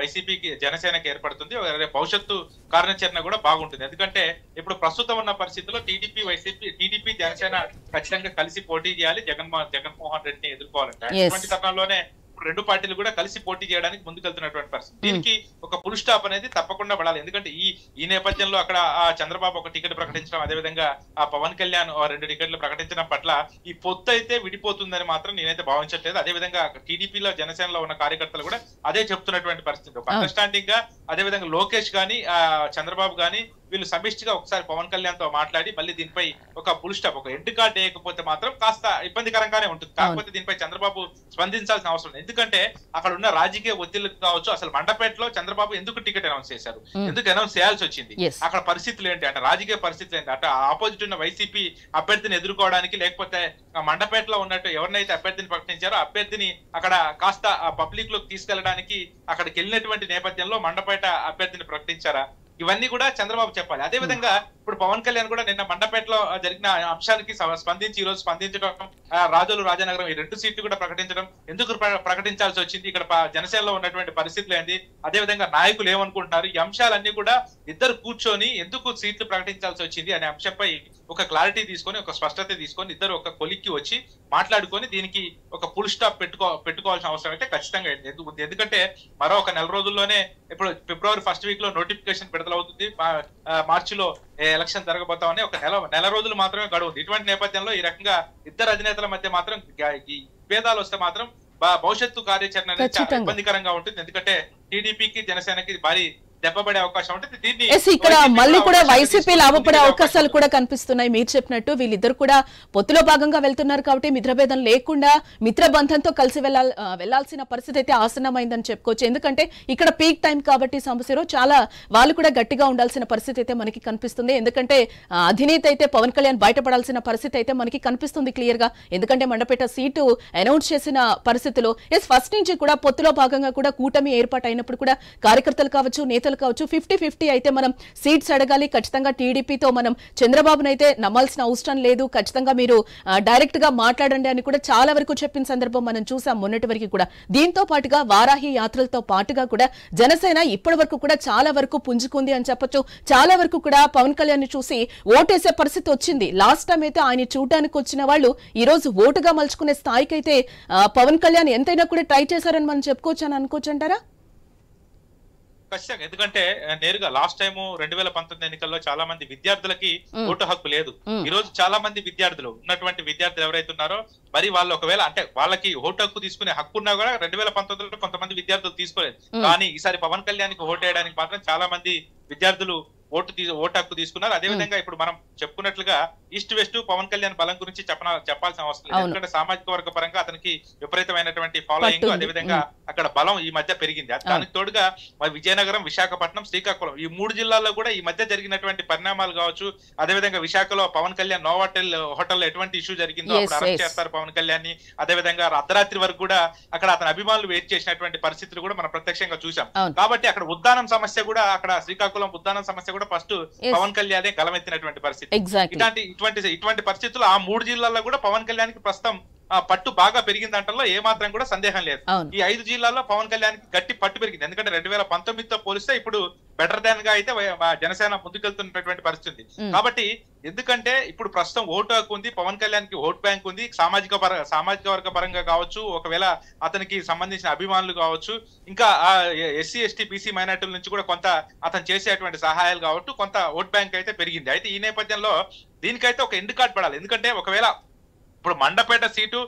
వైసీపీకి జనసేనకి ఏర్పడుతుంది. భవిష్యత్తు కార్యాచరణ కూడా బాగుంటుంది. ఎందుకంటే ఇప్పుడు ప్రస్తుతం ఉన్న పరిస్థితుల్లో టీడీపీ జనసేన ఖచ్చితంగా కలిసి పోటీ చేయాలి, జగన్మోహన్ రెడ్డిని ఎదుర్కోవాలంటే అటువంటి తరుణంలోనే రెండు పార్టీలు కూడా కలిసి పోటీ చేయడానికి ముందుకెళ్తున్నటువంటి పరిస్థితి. దీనికి ఒక ఫుల్ స్టాప్ అనేది తప్పకుండా పడాలి. ఎందుకంటే ఈ నేపథ్యంలో అక్కడ చంద్రబాబు ఒక టికెట్ ప్రకటించడం, అదేవిధంగా పవన్ కళ్యాణ్ రెండు టికెట్లు ప్రకటించడం పట్ల ఈ పొత్తు అయితే విడిపోతుందని మాత్రం నేనైతే భావించట్లేదు. అదేవిధంగా టీడీపీలో జనసేనలో ఉన్న కార్యకర్తలు కూడా అదే చెప్తున్నటువంటి పరిస్థితి. ఒక అండర్స్టాండింగ్ గా అదేవిధంగా లోకేష్ గాని చంద్రబాబు గాని వీళ్ళు సమిష్టిగా ఒకసారి పవన్ కళ్యాణ్ తో మాట్లాడి మళ్ళీ దీనిపై ఒక ఫుల్ స్టాప్, ఒక ఎండ్ కార్డ్ వేయకపోతే మాత్రం కాస్త ఇబ్బందికరంగానే ఉంటుంది. కాకపోతే దీనిపై చంద్రబాబు స్పందించాల్సిన అవసరం లేదు. ఎందుకంటే అక్కడ ఉన్న రాజకీయ ఒత్తిళ్లు కావచ్చు, అసలు మండపేటలో చంద్రబాబు ఎందుకు టికెట్ అనౌన్స్ చేశారు, ఎందుకు అనౌన్స్ చేయాల్సి వచ్చింది, అక్కడ పరిస్థితులు ఏంటి అంటే రాజకీయ పరిస్థితులు ఏంటి, అటు ఆపోజిట్ ఉన్న వైసీపీ అభ్యర్థిని ఎదుర్కోవడానికి, లేకపోతే మండపేటలో ఉన్నట్టు ఎవరినైతే అభ్యర్థిని ప్రకటించారో అభ్యర్థిని అక్కడ కాస్త పబ్లిక్ లోకి తీసుకెళ్లడానికి అక్కడికి వెళ్ళినటువంటి నేపథ్యంలో మండపేట అభ్యర్థిని ప్రకటించారా, ఇవన్నీ కూడా చంద్రబాబు చెప్పాలి. అదే విధంగా ఇప్పుడు పవన్ కళ్యాణ్ కూడా నిన్న మండపేటలో జరిగిన అంశానికి స్పందించి ఈ రోజు స్పందించడం, రాజోలు రాజానగరం ఈ రెండు సీట్లు కూడా ప్రకటించడం, ఎందుకు ప్రకటించాల్సి వచ్చింది, ఇక్కడ జనసేనలో ఉన్నటువంటి పరిస్థితులు ఏంటి, అదే విధంగా నాయకులు ఏమనుకుంటున్నారు, ఈ అంశాలన్నీ కూడా ఇద్దరు కూర్చొని ఎందుకు సీట్లు ప్రకటించాల్సి వచ్చింది అనే అంశంపై ఒక క్లారిటీ తీసుకొని, ఒక స్పష్టత తీసుకొని ఇద్దరు ఒక కొలిక్కి వచ్చి మాట్లాడుకొని దీనికి ఒక ఫుల్ స్టాప్ పెట్టుకోవాల్సిన అవసరం అయితే ఖచ్చితంగా ఉంది. ఎందుకంటే మరో ఒక నెల రోజుల్లోనే ఇప్పుడు ఫిబ్రవరి ఫస్ట్ వీక్ లో నోటిఫికేషన్ విడుదలవుతుంది, మార్చిలో ఎలక్షన్ జరగబోతామని ఒక నెల రోజులు మాత్రమే గడువుంది. ఇటువంటి నేపథ్యంలో ఈ రకంగా ఇద్దరు అధినేతల మధ్య మాత్రం ఈ భేదాలు వస్తే మాత్రం భవిష్యత్తు కార్యాచరణ అనేది చాలా ఇబ్బందికరంగా ఉంటుంది. ఎందుకంటే టీడీపీకి జనసేనకి భారీ దెబ్బపడే అవకాశం ఉంటుంది. దీన్ని ఇక్కడ మళ్ళీ కూడా వైసీపీ లాభపడే అవకాశాలు కూడా కనిపిస్తున్నాయి. మీరు చెప్పినట్టు వీళ్ళిద్దరు కూడా పొత్తులో భాగంగా వెళ్తున్నారు కాబట్టి మిత్రభేదం లేకుండా మిత్రబంధంతో కలిసి వెళ్లాల్సిన పరిస్థితి అయితే ఆసన్నమైందని చెప్పుకోవచ్చు. ఎందుకంటే ఇక్కడ పీక్ టైం కాబట్టి సమస్యలో చాలా వాళ్ళు కూడా గట్టిగా ఉండాల్సిన పరిస్థితి అయితే మనకి కనిపిస్తుంది. ఎందుకంటే అధినేత అయితే పవన్ కళ్యాణ్ బయటపడాల్సిన పరిస్థితి అయితే మనకి కనిపిస్తుంది క్లియర్ గా. ఎందుకంటే మండపేట సీటు అనౌన్స్ చేసిన పరిస్థితిలో ఫస్ట్ నుంచి కూడా పొత్తులో భాగంగా కూడా కూటమి ఏర్పాటు అయినప్పుడు కూడా కార్యకర్తలు కావచ్చు, నేతలు వర్గాలు కావచ్చు 50-50 అయితే మనం సీట్స్ అడగాలి, ఖచ్చితంగా టీడీపీతో మనం చంద్రబాబును అయితే నమ్మాల్సిన అవసరం లేదు, ఖచ్చితంగా మీరు డైరెక్ట్ గా మాట్లాడండి అని కూడా చాలా వరకు చెప్పిన సందర్భం మనం చూసాం మొన్నటి వరకు కూడా. దీంతో పాటుగా వారాహి యాత్రలతో పాటుగా కూడా జనసేన ఇప్పటి వరకు కూడా చాలా వరకు పుంజుకుంది అని చెప్పొచ్చు. చాలా వరకు కూడా పవన్ కళ్యాణ్ ని చూసి ఓటేసే పరిస్థితి వచ్చింది. లాస్ట్ టైం అయితే ఆయన చూడడానికి వచ్చిన వాళ్ళు ఈ రోజు ఓటుగా మలుచుకునే స్థాయికి అయితే పవన్ కళ్యాణ్ ఎంతైనా కూడా ట్రై చేశారని మనం చెప్పుకోవచ్చు అని అనుకోవచ్చు అంటారా? ఖచ్చితంగా. ఎందుకంటే నేరుగా లాస్ట్ టైం 2019 ఎన్నికల్లో చాలా మంది విద్యార్థులకి ఓటు హక్కు లేదు. ఈ రోజు చాలా మంది విద్యార్థులు ఉన్నటువంటి విద్యార్థులు ఎవరైతే ఉన్నారో మరి వాళ్ళు ఒకవేళ అంటే వాళ్ళకి ఓటు హక్కు తీసుకునే హక్కు ఉన్నా కూడా 2019లో కొంతమంది విద్యార్థులు తీసుకోలేదు. కానీ ఈసారి పవన్ కళ్యాణ్ కి ఓటు వేయడానికి మాత్రం చాలా మంది విద్యార్థులు ఓటు హక్కు తీసుకున్నారు. అదేవిధంగా ఇప్పుడు మనం చెప్పుకున్నట్లుగా ఈస్ట్ వెస్ట్ పవన్ కళ్యాణ్ బలం గురించి చెప్పాల్సిన అవసరం లేదు. ఎందుకంటే సామాజిక వర్గ పరంగా అతనికి విపరీతమైనటువంటి ఫాలోయింగ్, అదేవిధంగా అక్కడ బలం ఈ మధ్య పెరిగింది. దానికి తోడుగా విజయనగరం, విశాఖపట్నం, శ్రీకాకుళం ఈ 3 జిల్లాల్లో కూడా ఈ మధ్య జరిగినటువంటి పరిణామాలు కావచ్చు, అదేవిధంగా విశాఖలో పవన్ కళ్యాణ్ నోవాటెల్ హోటల్లో ఎటువంటి ఇష్యూ జరిగిందో అప్పుడు అరెస్ట్ చేస్తారు పవన్ కళ్యాణ్ ని. అదేవిధంగా అర్ధరాత్రి వరకు కూడా అక్కడ అతని అభిమానులు వెయిట్ చేసినటువంటి పరిస్థితులు కూడా మనం ప్రత్యక్షంగా చూసాం. కాబట్టి అక్కడ ఉద్దానం సమస్య కూడా, అక్కడ శ్రీకాకుళం ఉద్దానం సమస్య కూడా ఫస్ట్ పవన్ కళ్యాణే గలమెత్తినటువంటి పరిస్థితి. ఇటువంటి పరిస్థితులు ఆ 3 జిల్లాల్లో కూడా పవన్ కళ్యాణ్ కి ప్రస్తుతం పట్టు బాగా పెరిగిందంటలో ఏమాత్రం కూడా సందేహం లేదు. ఈ 5 జిల్లాల్లో పవన్ కళ్యాణ్ కి గట్టి పట్టు పెరిగింది. ఎందుకంటే 2019తో పోలిస్తే ఇప్పుడు బెటర్ దాన్ గా అయితే జనసేన ముందుకెళ్తున్నటువంటి పరిస్థితి. కాబట్టి ఎందుకంటే ఇప్పుడు ప్రస్తుతం ఓటు హక్కు ఉంది, పవన్ కళ్యాణ్ కి ఓట్ బ్యాంక్ ఉంది, సామాజిక వర్గ పరంగా కావచ్చు, ఒకవేళ అతనికి సంబంధించిన అభిమానులు కావచ్చు, ఇంకా ఎస్సీ ఎస్టీ బీసీ మైనార్టీల నుంచి కూడా కొంత అతను చేసేటువంటి సహాయాలు కావచ్చు, కొంత ఓట్ బ్యాంక్ అయితే పెరిగింది. అయితే ఈ నేపథ్యంలో దీనికైతే ఒక ఎండ్ కార్డ్ పడాలి. ఎందుకంటే ఒకవేళ ఇప్పుడు మండపేట సీటు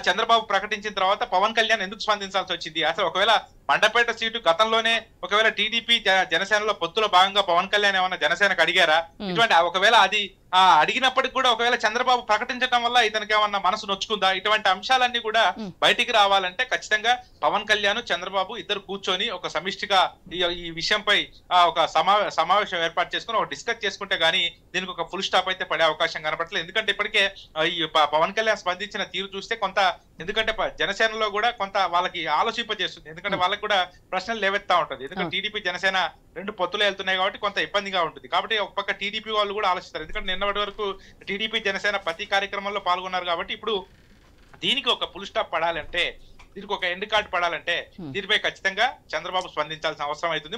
చంద్రబాబు ప్రకటించిన తర్వాత పవన్ కళ్యాణ్ ఎందుకు స్పందించాల్సి వచ్చింది? అసలు ఒకవేళ మండపేట సీటు గతంలోనే ఒకవేళ టీడీపీ జనసేనలో పొత్తులో భాగంగా పవన్ కళ్యాణ్ ఏమన్నా జనసేనకు అడిగారా? ఇటువంటి ఒకవేళ అది అడిగినప్పటికి కూడా ఒకవేళ చంద్రబాబు ప్రకటించడం వల్ల ఇతనికి ఏమన్నా మనసు నొచ్చుకుందా? ఇటువంటి అంశాలన్నీ కూడా బయటికి రావాలంటే ఖచ్చితంగా పవన్ కళ్యాణ్, చంద్రబాబు ఇద్దరు కూర్చొని ఒక సమిష్టిగా ఈ విషయంపై ఒక సమావేశం ఏర్పాటు చేసుకుని ఒక డిస్కస్ చేసుకుంటే గానీ దీనికి ఒక ఫుల్ స్టాప్ అయితే పడే అవకాశం కనపడలేదు. ఎందుకంటే ఇప్పటికే ఈ పవన్ కళ్యాణ్ స్పందించిన తీరు చూస్తే కొంత, ఎందుకంటే జనసేనలో కూడా కొంత వాళ్ళకి ఆలోచింపజేస్తుంది. ఎందుకంటే వాళ్ళకి కూడా ప్రశ్నలు లేవెత్తా ఉంటుంది. ఎందుకంటే టీడీపీ జనసేన 2 పొత్తులు వెళ్తున్నాయి కాబట్టి కొంత ఇబ్బందిగా ఉంటుంది. కాబట్టి ఒక పక్క టీడీపీ వాళ్ళు కూడా ఆలోచిస్తారు. ఎందుకంటే నిన్నటి వరకు టీడీపీ జనసేన ప్రతి కార్యక్రమంలో పాల్గొన్నారు కాబట్టి ఇప్పుడు దీనికి ఒక ఫుల్ స్టాప్ పడాలంటే, దీనికి ఒక ఎండ్ కార్డ్ పడాలంటే దీనిపై ఖచ్చితంగా చంద్రబాబు స్పందించాల్సిన అవసరం అవుతుంది.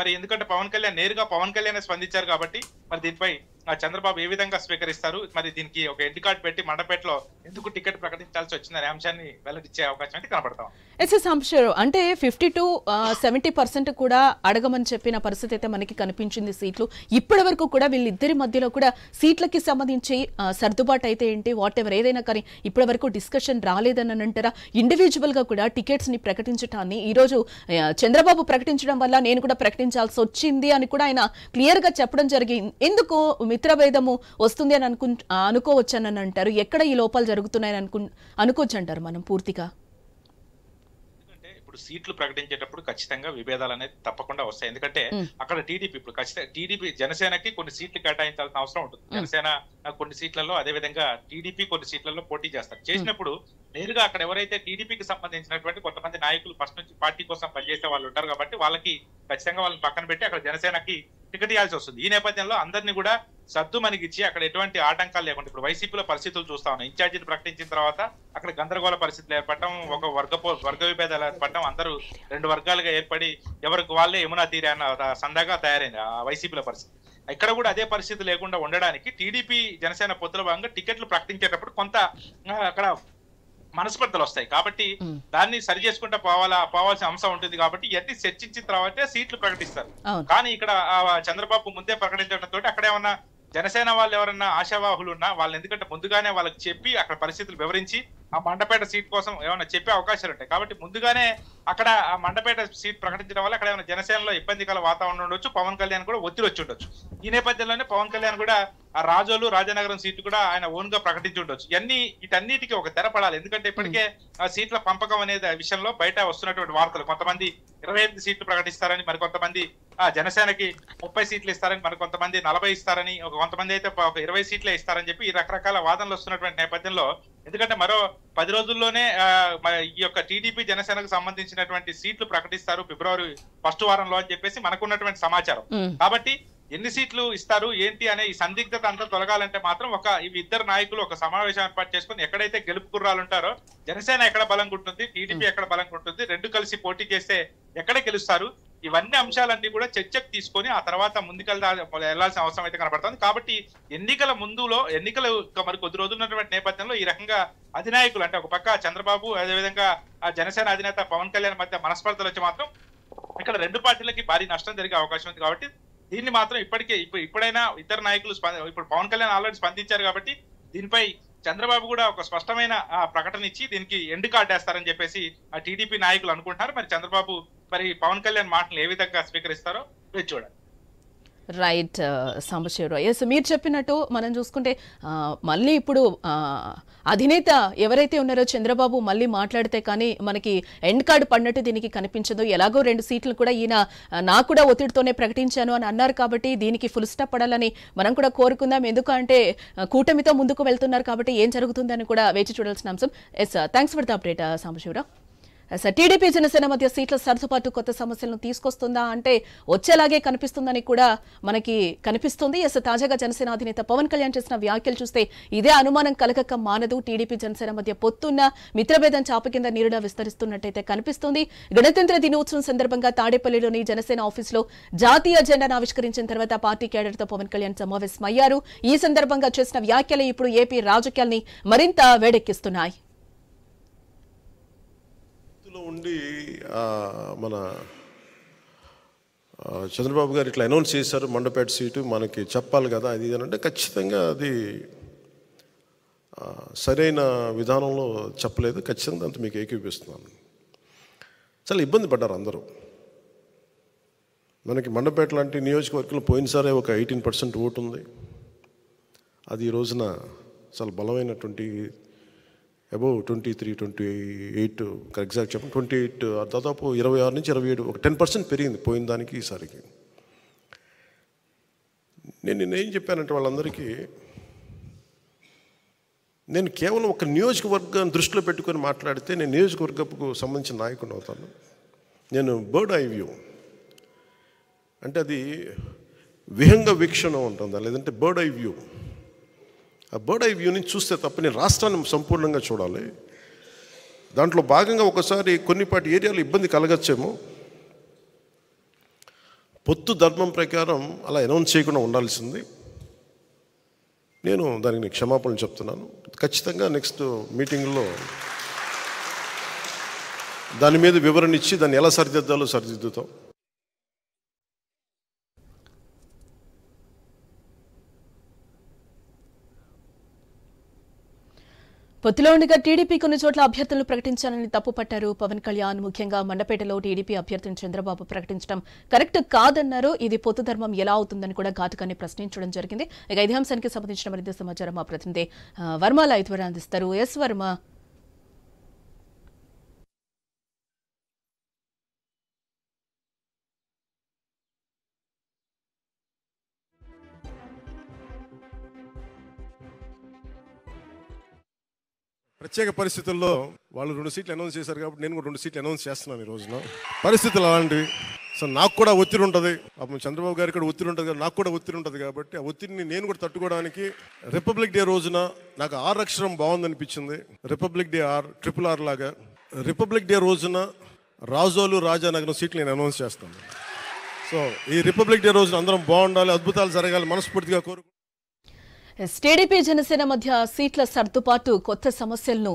మరి ఎందుకంటే పవన్ కళ్యాణ్ నేరుగా పవన్ కళ్యాణ్ స్పందించారు కాబట్టి మరి దీనిపై చంద్రబాబు ఏ విధంగా స్వీకరిస్తారు, మరి దీనికి ఒక ఎండ్ కార్డ్ పెట్టి మండపేటలో ఎందుకు టికెట్ ప్రకటించాల్సి వచ్చిందనే అంశాన్ని వెల్లడిచ్చే అవకాశం అయితే కనపడతాం. అంటే 50-70% కూడా అడగమని చెప్పిన పరిస్థితి అయితే మనకి కనిపించింది సీట్లు. ఇప్పటి వరకు కూడా వీళ్ళిద్దరి మధ్యలో కూడా సీట్లకి సంబంధించి సర్దుబాటు అయితే ఏంటి, వాట్ ఎవర్ ఏదైనా కానీ ఇప్పటి వరకు డిస్కషన్ రాలేదని అంటారా? ఇండివిజువల్ గా కూడా టికెట్స్ ని ప్రకటించడాన్ని ఈ రోజు చంద్రబాబు ప్రకటించడం వల్ల నేను కూడా ప్రకటించాల్సి వచ్చింది అని కూడా ఆయన క్లియర్ గా చెప్పడం జరిగింది. ఎందుకు మిత్రభేదము వస్తుంది అని అనుకోవచ్చు అని అంటారు? ఎక్కడ ఈ లోపాలు జరుగుతున్నాయని అనుకోవచ్చు అంటారు మనం పూర్తిగా? ఇప్పుడు సీట్లు ప్రకటించేటప్పుడు ఖచ్చితంగా విభేదాలు అనేది తప్పకుండా వస్తాయి. ఎందుకంటే అక్కడ టీడీపీ ఇప్పుడు ఖచ్చితంగా టీడీపీ జనసేనకి కొన్ని సీట్లు కేటాయించాల్సిన అవసరం ఉంటుంది. జనసేన కొన్ని సీట్లలో, అదేవిధంగా టీడీపీ కొన్ని సీట్లలో పోటీ చేస్తారు. చేసినప్పుడు నేరుగా అక్కడ ఎవరైతే టీడీపీకి సంబంధించినటువంటి కొంతమంది నాయకులు ఫస్ట్ నుంచి పార్టీ కోసం పనిచేసే వాళ్ళు ఉంటారు కాబట్టి వాళ్ళకి ఖచ్చితంగా వాళ్ళని పక్కన పెట్టి అక్కడ జనసేనకి టికెట్ ఇవ్వాల్సి వస్తుంది. ఈ నేపథ్యంలో అందరినీ కూడా సద్దు మనకిచ్చి అక్కడ ఎటువంటి ఆటంకాలు లేకుండా ఇప్పుడు వైసీపీలో పరిస్థితులు చూస్తా ఉన్నాం. ఇన్ఛార్జీలు ప్రకటించిన తర్వాత అక్కడ గందరగోళ పరిస్థితులు ఏర్పడటం, ఒక వర్గ విభేదాలు ఏర్పడటం, అందరూ 2 వర్గాలుగా ఏర్పడి ఎవరికి వాళ్ళే యమునా తీరే అన్న సందగా తయారైంది ఆ వైసీపీలో పరిస్థితి. ఇక్కడ కూడా అదే పరిస్థితి లేకుండా ఉండడానికి టీడీపీ జనసేన పొత్తుల భాగంగా టికెట్లు ప్రకటించేటప్పుడు కొంత అక్కడ మనస్పర్ధలు వస్తాయి. కాబట్టి దాన్ని సరి చేసుకుంటూ పోవాల్సిన అంశం ఉంటుంది. కాబట్టి ఇవన్నీ చర్చించిన తర్వాతే సీట్లు ప్రకటిస్తారు. కానీ ఇక్కడ చంద్రబాబు ముందే ప్రకటించడంతో అక్కడ ఏమన్నా జనసేన వాళ్ళు ఎవరన్నా ఆశావాహులు ఉన్నా వాళ్ళు ఎందుకంటే ముందుగానే వాళ్ళకి చెప్పి అక్కడ పరిస్థితులు వివరించి ఆ మండపేట సీట్ కోసం ఏమైనా చెప్పే అవకాశాలు ఉంటాయి. కాబట్టి ముందుగానే అక్కడ ఆ మండపేట సీట్ ప్రకటించడం వల్ల అక్కడ ఏమైనా జనసేనలో ఇబ్బందికర వాతావరణం ఉండొచ్చు, పవన్ కళ్యాణ్ కూడా ఒత్తిడి వచ్చి ఉండొచ్చు. ఈ నేపథ్యంలోనే పవన్ కళ్యాణ్ కూడా ఆ రాజోలు, రాజనగరం సీటు కూడా ఆయన ఓన్ గా ప్రకటించి ఉండొచ్చు. వీటన్నిటికీ ఒక తెరపడాలి. ఎందుకంటే ఇప్పటికే ఆ సీట్ల పంపకం అనేది విషయంలో బయట వస్తున్నటువంటి వార్తలు, కొంతమంది 28 సీట్లు ప్రకటిస్తారని, మరి కొంతమంది జనసేనకి 30 సీట్లు ఇస్తారని, మరి కొంతమంది 40 ఇస్తారని, కొంతమంది అయితే 20 సీట్లే ఇస్తారని చెప్పి ఈ రకరకాల వాదనలు వస్తున్నటువంటి నేపథ్యంలో ఎందుకంటే మరో 10 రోజుల్లోనే ఈ యొక్క టీడీపీ జనసేనకు సంబంధించినటువంటి సీట్లు ప్రకటిస్తారు ఫిబ్రవరి 1వ వారంలో అని చెప్పేసి మనకున్నటువంటి సమాచారం. కాబట్టి ఎన్ని సీట్లు ఇస్తారు ఏంటి అనే ఈ సందిగ్ధత అంతా తొలగాలంటే మాత్రం ఇవి ఇద్దరు నాయకులు ఒక సమావేశం ఏర్పాటు చేసుకుని ఎక్కడైతే గెలుపు గుర్రాలు ఉంటారో జనసేన ఎక్కడ బలంగా ఉంటుంది, టీడీపీ ఎక్కడ బలంగా ఉంటుంది, రెండు కలిసి పోటీ చేస్తే ఎక్కడ గెలుస్తారు, ఇవన్నీ అంశాలన్నీ కూడా చర్చకు తీసుకొని ఆ తర్వాత వెళ్లాల్సిన అవసరం అయితే కనపడుతుంది. కాబట్టి ఎన్నికలు మరి కొద్ది రోజులు ఉన్నటువంటి నేపథ్యంలో ఈ రకంగా అధినాయకులు అంటే ఒక పక్క చంద్రబాబు అదేవిధంగా ఆ జనసేన అధినేత పవన్ కళ్యాణ్ మధ్య మనస్పర్ధలు వచ్చి మాత్రం ఇక్కడ రెండు పార్టీలకి భారీ నష్టం జరిగే అవకాశం ఉంది. కాబట్టి దీన్ని మాత్రం ఇప్పుడైనా ఇద్దరు నాయకులు ఇప్పుడు పవన్ కళ్యాణ్ ఆల్రెడీ స్పందించారు కాబట్టి దీనిపై చంద్రబాబు కూడా ఒక స్పష్టమైన ప్రకటన ఇచ్చి దీనికి ఎండ్ కార్డ్ వేస్తారని చెప్పేసి ఆ టీడీపీ నాయకులు అనుకుంటున్నారు. మరి చంద్రబాబు పవన్ కళ్యాణ్ మాటలు ఏ విధంగా స్వీకరిస్తారో వేచి చూడాలి. రైట్ సాంబశివరావు, ఎస్ మీరు చెప్పినట్టు మనం చూసుకుంటే మళ్ళీ ఇప్పుడు అధినేత ఎవరైతే ఉన్నారో చంద్రబాబు మళ్ళీ మాట్లాడితే కానీ మనకి ఎండ్ కార్డు పడినట్టు దీనికి కనిపించదు. ఎలాగో 2 సీట్లు కూడా ఈయన నాకు కూడా ఒత్తిడితోనే ప్రకటించాను అని అన్నారు కాబట్టి దీనికి ఫుల్ స్టాప్ పడాలని మనం కూడా కోరుకుందాం. ఎందుకంటే కూటమితో ముందుకు వెళ్తున్నారు కాబట్టి ఏం జరుగుతుందని కూడా వేచి చూడాల్సిన అంశం. Yes thanks for the update Sambasivarao. TDP Janasena మధ్య సీట్ల సర్దుబాటు కొత్త సమస్యలను తీసుకొస్తుందా అంటే వచ్చేలాగే కనిపిస్తుందని కూడా మనకి కనిపిస్తుంది. తాజాగా జనసేన అధినేత పవన్ కళ్యాణ్ చేసిన వ్యాఖ్యలు చూస్తే ఇదే అనుమానం కలగక మానదు. టీడీపీ జనసేన మధ్య పొత్తున్న మిత్రభేదం చాప కింద నీరులా విస్తరిస్తున్నట్టయితే కనిపిస్తుంది. గణతంత్ర దినోత్సవం సందర్భంగా తాడేపల్లిలోని జనసేన ఆఫీసులో జాతీయ జెండాను ఆవిష్కరించిన తర్వాత పార్టీ కేడర్తో పవన్ కళ్యాణ్ సమావేశమయ్యారు. ఈ సందర్భంగా చేసిన వ్యాఖ్యలు ఇప్పుడు ఏపీ రాజకీయాల్ని మరింత వేడెక్కిస్తున్నాయి. ఉండి మన చంద్రబాబు గారు ఇట్లా అనౌన్స్ చేశారు మండపేట సీటు మనకి చెప్పాలి కదా అది అంటే ఖచ్చితంగా అది సరైన విధానంలో చెప్పలేదు. ఖచ్చితంగా అంత మీకు ఏకీపిస్తున్నాను. చాలా ఇబ్బంది పడ్డారు అందరూ. మనకి మండపేట లాంటి నియోజకవర్గంలో పోయినసారే ఒక 18% ఓటు ఉంది. అది ఈ రోజున చాలా బలమైనటువంటి అబౌవ్ 23-28 ఎగ్జాక్ట్ చెప్పండి 28 దాదాపు 26 నుంచి 27 ఒక 10% పెరిగింది పోయిన దానికి ఈసారికి. నేనేం చెప్పానంటే వాళ్ళందరికీ నేను కేవలం ఒక నియోజకవర్గాన్ని దృష్టిలో పెట్టుకొని మాట్లాడితే నేను నియోజకవర్గపు సంబంధించిన నాయకుడు అవుతాను. నేను బర్డ్ ఐ వ్యూ అంటే అది విహంగ వీక్షణ ఉంటుందా లేదంటే బర్డ్ ఐ వ్యూ. ఆ బర్డ్ ఐ వ్యూ నుంచి చూస్తే తప్ప నేను రాష్ట్రాన్ని సంపూర్ణంగా చూడాలి. దాంట్లో భాగంగా ఒకసారి కొన్నిపాటి ఏరియాలో ఇబ్బంది కలగచ్చేమో. పొత్తు ధర్మం ప్రకారం అలా అనౌన్స్ చేయకుండా ఉండాల్సింది. నేను దానికి క్షమాపణలు చెప్తున్నాను. ఖచ్చితంగా నెక్స్ట్ మీటింగ్లో దాని మీద వివరణ ఇచ్చి దాన్ని ఎలా సరిదిద్దాలో సరిదిద్దుతాం. పొత్తులో ఉండగా టీడీపీ కొన్ని చోట్ల అభ్యర్థులను ప్రకటించాలని తప్పుపట్టారు పవన్ కళ్యాణ్. ముఖ్యంగా మండపేటలో టీడీపీ అభ్యర్థిని చంద్రబాబు ప్రకటించడం కరెక్ట్ కాదన్నారు. ఇది పొత్తు ధర్మం ఎలా అవుతుందని కూడా ఘాటుగానే ప్రశ్నించడం జరిగింది. ఇక ఇదే అంశానికి సంబంధించిన మరింత సమాచారం మా ప్రతినిధి వర్మ లైవ్ ద్వారా అందిస్తారు. ఎస్ వర్మ, ప్రత్యేక పరిస్థితుల్లో వాళ్ళు 2 సీట్లు అనౌన్స్ చేశారు కాబట్టి నేను కూడా 2 సీట్లు అనౌన్స్ చేస్తున్నాను ఈ రోజున. పరిస్థితులు అలాంటివి. సో నాకు కూడా ఒత్తిడి ఉంటుంది. అప్పుడు చంద్రబాబు గారికి కూడా ఒత్తిడి ఉంటుంది, నాకు కూడా ఒత్తిడి ఉంటుంది. కాబట్టి ఆ ఒత్తిడిని నేను కూడా తట్టుకోవడానికి రిపబ్లిక్ డే రోజున నాకు 6 అక్షరం బాగుందనిపించింది. రిపబ్లిక్ డే RRR లాగా రిపబ్లిక్ డే రోజున రాజోలు రాజానగరం సీట్లు నేను అనౌన్స్ చేస్తాను. సో ఈ రిపబ్లిక్ డే రోజున అందరం బాగుండాలి, అద్భుతాలు జరగాలి మనస్ఫూర్తిగా కోరుకుంటున్నాను. టీడీపీ జనసేన మధ్య సీట్ల సర్దుబాటు కొత్త సమస్యలను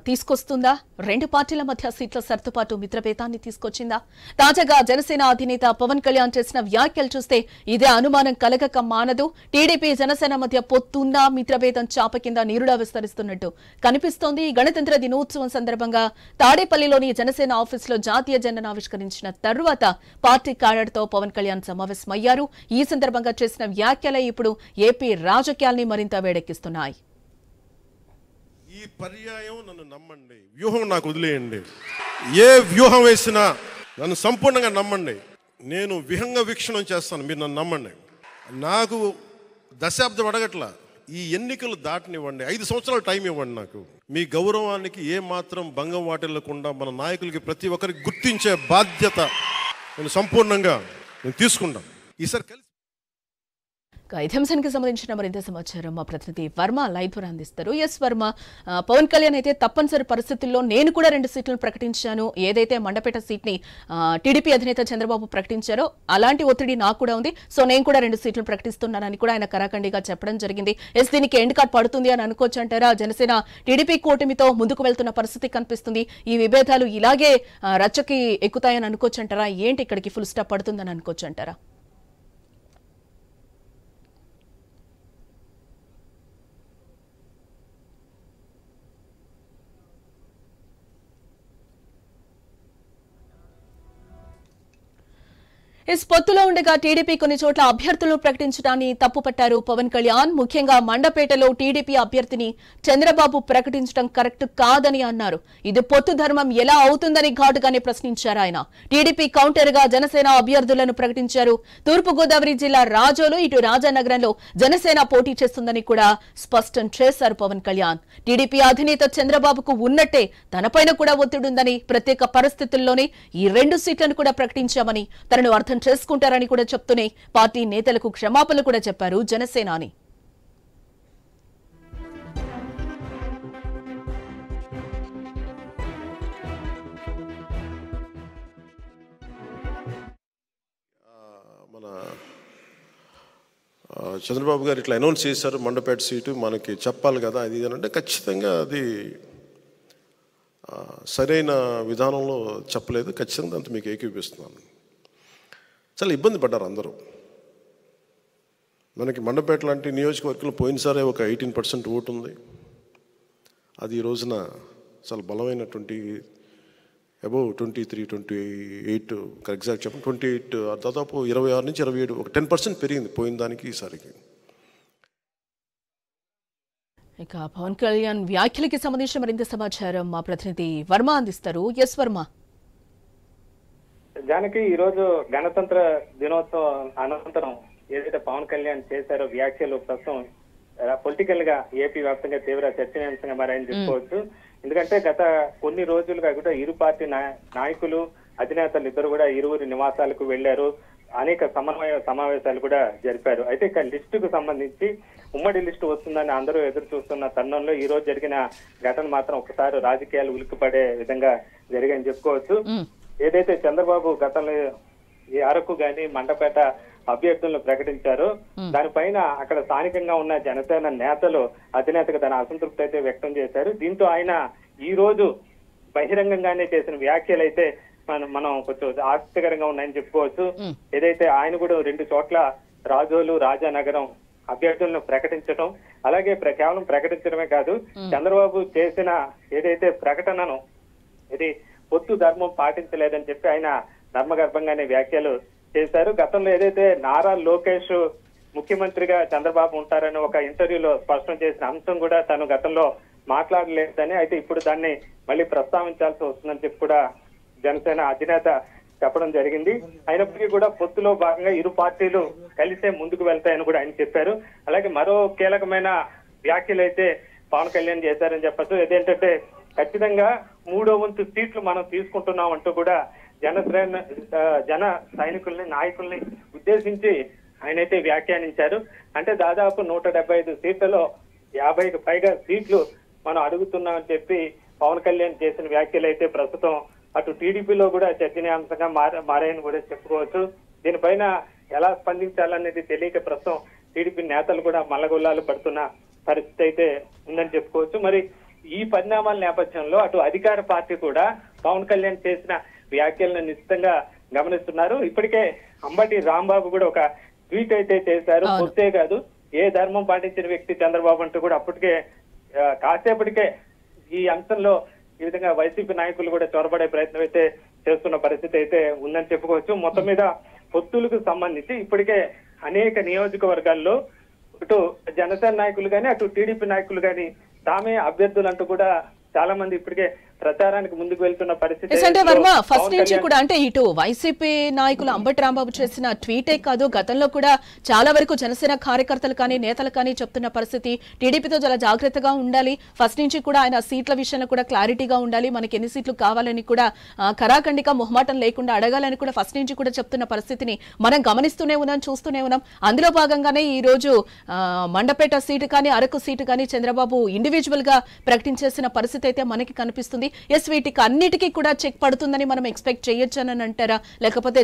తీసుకొస్తుందా? 2 పార్టీల మధ్య సీట్ల సర్దుబాటు మిత్రభేదాన్ని తీసుకొచ్చిందా? తాజాగా జనసేన అధినేత పవన్ కళ్యాణ్ చేసిన వ్యాఖ్యలు చూస్తే ఇదే అనుమానం కలగక మానదు. టీడీపీ జనసేన మధ్య పొత్తున్న మిత్రభేదం చాప కింద నీరులా విస్తరిస్తున్నట్టు కనిపిస్తోంది. గణతంత్ర దినోత్సవం సందర్భంగా తాడేపల్లిలోని జనసేన ఆఫీసులో జాతీయ జెండాను ఆవిష్కరించిన తరువాత పార్టీ క్యాడర్తో పవన్ కళ్యాణ్ సమావేశమయ్యారు. ఈ సందర్భంగా చేసిన వ్యాఖ్యలే ఇప్పుడు ఏపీ రాజకీయాల్ని మరింత వేడెక్కిస్తున్నాయి. ఈ పర్యాయం నన్ను నమ్మండి, వ్యూహం నాకు వదిలేయండి. ఏ వ్యూహం వేసినా నన్ను సంపూర్ణంగా నమ్మండి. నేను విహంగ వీక్షణం చేస్తాను, మీరు నన్ను నమ్మండి. నాకు దశాబ్దం అడగట్లా, ఈ ఎన్నికలు దాటనివ్వండి, 5 సంవత్సరాలు టైం ఇవ్వండి. నాకు మీ గౌరవానికి ఏ మాత్రం భంగం వాటిల్లకుండా మన నాయకులకి ప్రతి ఒక్కరికి గుర్తించే బాధ్యత నేను సంపూర్ణంగా తీసుకుంటాను. ఈసారి కలిసి ఇదే అంశానికి సంబంధించిన మరింత సమాచారం మా ప్రతినిధి వర్మ లైవ్ ద్వారా అందిస్తారు. ఎస్ వర్మ, పవన్ కళ్యాణ్ అయితే తప్పనిసరి పరిస్థితుల్లో నేను కూడా 2 సీట్లను ప్రకటించాను, ఏదైతే మండపేట సీట్ ని టీడీపీ అధినేత చంద్రబాబు ప్రకటించారో అలాంటి ఒత్తిడి నాకు కూడా ఉంది, సో నేను కూడా 2 సీట్లు ప్రకటిస్తున్నానని కూడా ఆయన కరాఖండిగా చెప్పడం జరిగింది. ఎస్, దీనికి ఎండ్ కార్డ్ పడుతుంది అని అనుకోవచ్చు అంటారా? జనసేన టీడీపీ కూటమితో ముందుకు వెళ్తున్న పరిస్థితి కనిపిస్తుంది. ఈ విభేదాలు ఇలాగే రచ్చకి ఎక్కుతాయని అనుకోవచ్చు అంటారా? ఏంటి ఇక్కడికి ఫుల్ స్టాప్ పడుతుందని అనుకోవచ్చు అంటారా? ఇస్ పొత్తులో ఉండగా టీడీపీ కొన్ని చోట్ల అభ్యర్థులను ప్రకటించడాన్ని తప్పుపట్టారు పవన్ కళ్యాణ్. ముఖ్యంగా మండపేటలో టీడీపీ అభ్యర్థిని చంద్రబాబు ప్రకటించడం కరెక్ట్ కాదని అన్నారు. ఇది పొత్తు ధర్మం ఎలా అవుతుందని ఘాటుగానే ప్రశ్నించారు ఆయన. టీడీపీ కౌంటర్ గా జనసేన అభ్యర్థులను ప్రకటించారు. తూర్పుగోదావరి జిల్లా రాజోలు, ఇటు రాజానగరంలో జనసేన పోటీ చేస్తుందని కూడా స్పష్టం చేశారు పవన్ కళ్యాణ్. టీడీపీ అధినేత చంద్రబాబుకు ఉన్నట్టే తనపైన కూడా ఒత్తిడుందని, ప్రత్యేక పరిస్థితుల్లోనే ఈ 2 సీట్లను కూడా ప్రకటించామని, తనను అర్థం చేసుకుంటారని కూడా చెప్తూనే పార్టీ నేతలకు క్షమాపణలు కూడా చెప్పారు జనసేనాని. మన చంద్రబాబు గారు ఇట్లా అనౌన్స్ చేశారు, మండపేట సీటు మనకి చెప్పాలి కదా అది అంటే ఖచ్చితంగా అది సరైన విధానంలో చెప్పలేదు. ఖచ్చితంగా అంత మీకు ఏకీపిస్తున్నాను. చాలా ఇబ్బంది పడ్డారు అందరూ. మనకి మండపేట లాంటి నియోజకవర్గంలో పోయినసారే ఒక 18% ఓటు ఉంది. అది ఈ రోజున చాలా బలమైనటువంటి అబౌవ్ 23, 28 ఎగ్జాక్ట్ చెప్పండి 28, దాదాపు 26 నుంచి 27, ఒక 10% పెరిగింది పోయిన దానికి ఈసారికి. ఇక పవన్ కళ్యాణ్ వ్యాఖ్యలకి సంబంధించిన మరింత సమాచారం మా ప్రతినిధి వర్మ అందిస్తారు. ఎస్ వర్మ. జానకి, ఈ రోజు గణతంత్ర దినోత్సవం అనంతరం ఏదైతే పవన్ కళ్యాణ్ చేశారో వ్యాఖ్యలు ప్రస్తుతం పొలిటికల్ గా ఏపీ వ్యాప్తంగా తీవ్ర చర్చనీయాంశంగా మారాయని చెప్పుకోవచ్చు. ఎందుకంటే గత కొన్ని రోజులుగా కూడా ఇరు పార్టీ నాయకులు, అధినేతలు ఇద్దరు కూడా ఇరువురి నివాసాలకు వెళ్లారు. అనేక సమన్వయ సమావేశాలు కూడా జరిపారు. అయితే ఇక లిస్టుకు సంబంధించి ఉమ్మడి లిస్టు వస్తుందని అందరూ ఎదురు చూస్తున్న తరుణంలో ఈ రోజు జరిగిన ఘటన మాత్రం ఒకసారి రాజకీయాలు ఉలిక్కిపడే విధంగా జరిగాయని చెప్పుకోవచ్చు. ఏదైతే చంద్రబాబు గతంలో ఈ అరకు గాని మండపేట అభ్యర్థులను ప్రకటించారో దానిపైన అక్కడ స్థానికంగా ఉన్న జనసేన నేతలు అధినేతకు తన అసంతృప్తి అయితే వ్యక్తం చేశారు. దీంతో ఆయన ఈ రోజు బహిరంగంగానే చేసిన వ్యాఖ్యలు అయితే మనం కొంచెం ఆసక్తికరంగా ఉన్నాయని చెప్పుకోవచ్చు. ఏదైతే ఆయన కూడా 2 చోట్ల రాజోలు, రాజానగరం అభ్యర్థులను ప్రకటించడం, అలాగే కేవలం ప్రకటించడమే కాదు చంద్రబాబు చేసిన ఏదైతే ప్రకటనను ఇది పొత్తు ధర్మం పాటించలేదని చెప్పి ఆయన ధర్మగర్భంగానే వ్యాఖ్యలు చేశారు. గతంలో ఏదైతే నారా లోకేష్ ముఖ్యమంత్రిగా చంద్రబాబు ఉంటారని ఒక ఇంటర్వ్యూలో స్పష్టం చేసిన అంశం కూడా తను గతంలో మాట్లాడలేదని, అయితే ఇప్పుడు దాన్ని మళ్ళీ ప్రస్తావించాల్సి వస్తుందని చెప్పి కూడా జనసేన అధినేత చెప్పడం జరిగింది. అయినప్పటికీ కూడా పొత్తులో భాగంగా ఇరు పార్టీలు కలిసే ముందుకు వెళ్తాయని కూడా ఆయన చెప్పారు. అలాగే మరో కీలకమైన వ్యాఖ్యలు అయితే పవన్ కళ్యాణ్ చేశారని చెప్పచ్చు. ఏదేంటంటే ఖచ్చితంగా 3వ వంతు సీట్లు మనం తీసుకుంటున్నాం అంటూ కూడా జన సైనికుల్ని, నాయకుల్ని ఉద్దేశించి ఆయనైతే వ్యాఖ్యానించారు. అంటే దాదాపు 175 సీట్లలో 50కి పైగా సీట్లు మనం అడుగుతున్నామని చెప్పి పవన్ కళ్యాణ్ చేసిన వ్యాఖ్యలు అయితే ప్రస్తుతం అటు టీడీపీలో కూడా చర్చనీయాంశంగా మారాయని కూడా చెప్పుకోవచ్చు. దీనిపైన ఎలా స్పందించాలనేది తెలియక ప్రస్తుతం టీడీపీ నేతలు కూడా మల్లగొల్లాలు పడుతున్న పరిస్థితి అయితే ఉందని చెప్పుకోవచ్చు. మరి ఈ పరిణామాల నేపథ్యంలో అటు అధికార పార్టీ కూడా పవన్ కళ్యాణ్ చేసిన వ్యాఖ్యలను నిశ్చితంగా గమనిస్తున్నారు. ఇప్పటికే అంబటి రాంబాబు కూడా ఒక ట్వీట్ అయితే చేశారు. పొత్తే కాదు ఏ ధర్మం పాటించిన వ్యక్తి చంద్రబాబు అంటూ కూడా అప్పటికే కాసేపటికే ఈ అంశంలో ఈ విధంగా వైసీపీ నాయకులు కూడా చొరబడే ప్రయత్నం అయితే చేస్తున్న పరిస్థితి అయితే ఉందని చెప్పుకోవచ్చు. మొత్తం మీద పొత్తులకు సంబంధించి ఇప్పటికే అనేక నియోజకవర్గాల్లో ఇటు జనసేన నాయకులు కానీ అటు టీడీపీ నాయకులు కానీ తామే అభ్యర్థులు అంటూ కూడా చాలా మంది ఇప్పటికే ప్రచారానికి ముందుకు వెళ్తున్న పరిస్థితి. అంటే వర్మ ఫస్ట్ నుంచి కూడా అంటే ఇటు వైసీపీ నాయకులు అంబటి రాంబాబు చేసిన ట్వీటే కాదు, గతంలో కూడా చాలా వరకు జనసేన కార్యకర్తలు కానీ నేతలు కానీ చెప్తున్న పరిస్థితి టీడీపీతో చాలా జాగ్రత్తగా ఉండాలి, ఫస్ట్ నుంచి కూడా ఆయన సీట్ల విషయంలో కూడా క్లారిటీగా ఉండాలి, మనకి ఎన్ని సీట్లు కావాలని కూడా కరాఖండిగా మొహమాటం లేకుండా అడగాలని కూడా ఫస్ట్ నుంచి కూడా చెప్తున్న పరిస్థితిని మనం గమనిస్తూనే ఉన్నాం, చూస్తూనే ఉన్నాం. అందులో భాగంగానే ఈ రోజు మండపేట సీటు కానీ అరకు సీటు కానీ చంద్రబాబు ఇండివిజువల్ గా ప్రకటించేసిన పరిస్థితి అయితే మనకి కనిపిస్తుంది. ఎస్, వీటికి అన్నిటికీ కూడా చెక్ పడుతుందని మనం ఎక్స్పెక్ట్ చేయొచ్చని అంటారా, లేకపోతే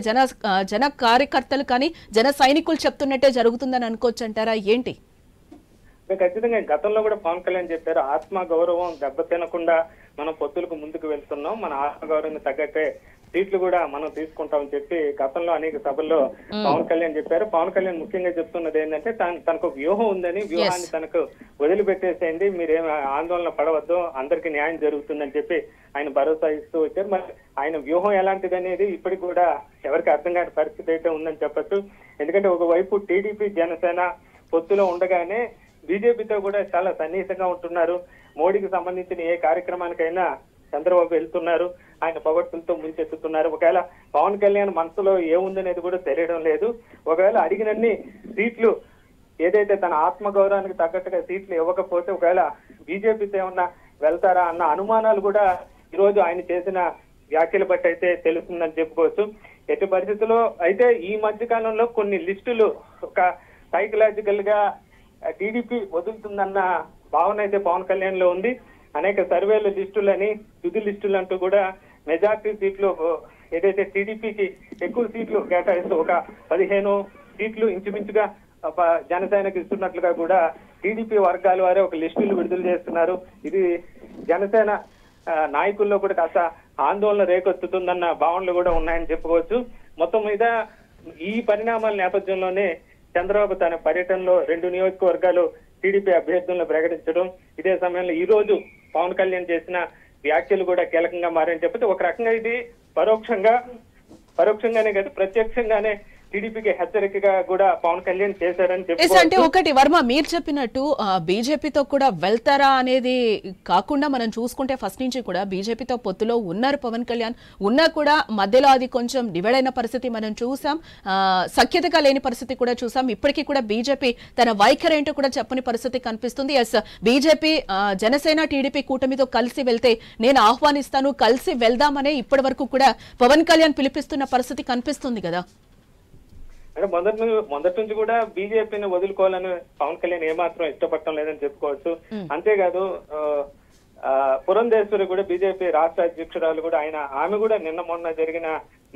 జన కార్యకర్తలు కానీ జన సైనికులు చెప్తున్నట్టే జరుగుతుందని అనుకోవచ్చు అంటారా, ఏంటి? ఖచ్చితంగా గతంలో కూడా పవన్ కళ్యాణ్ చెప్పారు, ఆత్మ గౌరవం దెబ్బతినకుండా మనం పొత్తులకు ముందుకు వెళ్తున్నాం, మన ఆత్మగౌరవం తగ్గట్టే సీట్లు కూడా మనం తీసుకుంటామని చెప్పి గతంలో అనేక సభల్లో పవన్ కళ్యాణ్ చెప్పారు. పవన్ కళ్యాణ్ ముఖ్యంగా చెప్తున్నది ఏంటంటే తనకు ఒక వ్యూహం ఉందని, వ్యూహాన్ని తనకు వదిలిపెట్టేసేయండి, మీరేం ఆందోళన పడవద్దు, అందరికీ న్యాయం జరుగుతుందని చెప్పి ఆయన భరోసా ఇస్తూ వచ్చారు. మరి ఆయన వ్యూహం ఎలాంటిది అనేది ఇప్పటికి కూడా ఎవరికి అర్థం కాని పరిస్థితి అయితే ఉందని చెప్పచ్చు. ఎందుకంటే ఒకవైపు టీడీపీ జనసేన పొత్తులో ఉండగానే బీజేపీతో కూడా చాలా సన్నిహితంగా ఉంటున్నారు. మోడీకి సంబంధించిన ఏ కార్యక్రమానికైనా చంద్రబాబు వెళ్తున్నారు, ఆయన పొగడ్తలతో ముంచెత్తుతున్నారు. ఒకవేళ పవన్ కళ్యాణ్ మనసులో ఏముందనేది కూడా తెలియడం లేదు. ఒకవేళ అడిగినన్ని సీట్లు ఏదైతే తన ఆత్మగౌరవానికి తగ్గట్టుగా సీట్లు ఇవ్వకపోతే ఒకవేళ బీజేపీతో ఏమన్నా వెళ్తారా అన్న అనుమానాలు కూడా ఈరోజు ఆయన చేసిన వ్యాఖ్యలు బట్టి అయితే తెలుస్తుందని చెప్పుకోవచ్చు. ఎట్టి పరిస్థితుల్లో అయితే ఈ మధ్య కాలంలో కొన్ని లిస్టులు ఒక సైకలాజికల్ గా టీడీపీ వదులుతుందన్న భావన అయితే పవన్ కళ్యాణ్ లో ఉంది. అనేక సర్వేల లిస్టులని తుది లిస్టులు అంటూ కూడా మెజార్టీ సీట్లు ఏదైతే టీడీపీకి ఎక్కువ సీట్లు కేటాయిస్తూ ఒక 15 సీట్లు ఇంచుమించుగా జనసేనకు ఇస్తున్నట్లుగా కూడా టీడీపీ వర్గాల వారే ఒక లిస్టులు విడుదల చేస్తున్నారు. ఇది జనసేన నాయకుల్లో కూడా కాస్త ఆందోళన రేకెత్తుతుందన్న భావనలు కూడా ఉన్నాయని చెప్పుకోవచ్చు. మొత్తం మీద ఈ పరిణామాల నేపథ్యంలోనే చంద్రబాబు తన పర్యటనలో 2 నియోజకవర్గాలు టీడీపీ అభ్యర్థులను ప్రకటించడం, ఇదే సమయంలో ఈ రోజు పవన్ కళ్యాణ్ చేసిన వ్యాఖ్యలు కూడా కీలకంగా మారని చెప్పి ఒక రకంగా ఇది పరోక్షంగానే కాదు ప్రత్యక్షంగానే టీడీపీకి హెచ్చరికగా కూడా పవన్ కళ్యాణ్ చేశారని చెప్పి. అంటే ఒకటి వర్మ మీరు చెప్పినట్టు బీజేపీతో కూడా వెళ్తారా అనేది కాకుండా మనం చూసుకుంటే ఫస్ట్ నుంచి కూడా బీజేపీతో పొత్తులో ఉన్నారు పవన్ కళ్యాణ్, ఉన్నా కూడా మధ్యలో అది కొంచెం డివైడ్ అయిన పరిస్థితి మనం చూసాం, సఖ్యతగా లేని పరిస్థితి కూడా చూసాం. ఇప్పటికీ కూడా బీజేపీ తన వైఖరి ఏంటో కూడా చెప్పని పరిస్థితి కనిపిస్తుంది. ఎస్, బీజేపీ జనసేన టీడీపీ కూటమితో కలిసి వెళ్తే నేను ఆహ్వానిస్తాను, కలిసి వెళ్దామనే ఇప్పటి వరకు కూడా పవన్ కళ్యాణ్ పిలిపిస్తున్న పరిస్థితి కనిపిస్తుంది కదా. అంటే మొదటి నుంచి కూడా బీజేపీని వదులుకోవాలని పవన్ కళ్యాణ్ ఏమాత్రం ఇష్టపడటం లేదని చెప్పుకోవచ్చు. అంతేకాదు పురంధేశ్వరి కూడా బీజేపీ రాష్ట్ర అధ్యక్షురాలు కూడా ఆమె కూడా నిన్న మొన్న జరిగిన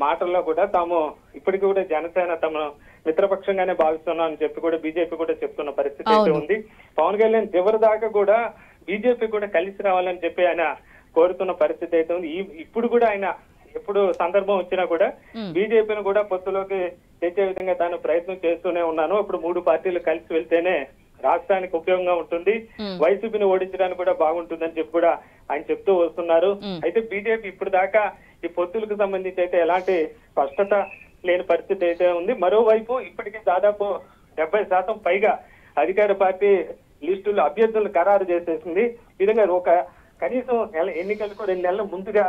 మాటల్లో కూడా తాము ఇప్పటికీ కూడా జనసేన తమ మిత్రపక్షంగానే భావిస్తున్నాం అని చెప్పి కూడా బీజేపీ కూడా చెప్తున్న పరిస్థితి అయితే ఉంది. పవన్ కళ్యాణ్ చివరి దాకా కూడా బీజేపీ కూడా కలిసి రావాలని చెప్పి ఆయన కోరుతున్న పరిస్థితి అయితే ఉంది. ఇప్పుడు కూడా ఆయన ఎప్పుడు సందర్భం వచ్చినా కూడా బీజేపీని కూడా పొత్తులోకి తెచ్చే విధంగా తాను ప్రయత్నం చేస్తూనే ఉన్నాను. ఇప్పుడు 3 పార్టీలు కలిసి వెళ్తేనే రాష్ట్రానికి ఉపయోగంగా ఉంటుంది, వైసీపీని ఓడించడానికి కూడా బాగుంటుందని చెప్పి కూడా ఆయన చెప్తూ వస్తున్నారు. అయితే బీజేపీ ఇప్పుడు దాకా ఈ పొత్తులకు సంబంధించి అయితే ఎలాంటి స్పష్టత లేని పరిస్థితి అయితే ఉంది. మరోవైపు ఇప్పటికీ దాదాపు 70% పైగా అధికార పార్టీ లిస్టులు అభ్యర్థులను ఖరారు చేసేసింది. ఈ విధంగా ఒక కనీసం ఎన్నికలకు 2 నెలల ముందుగా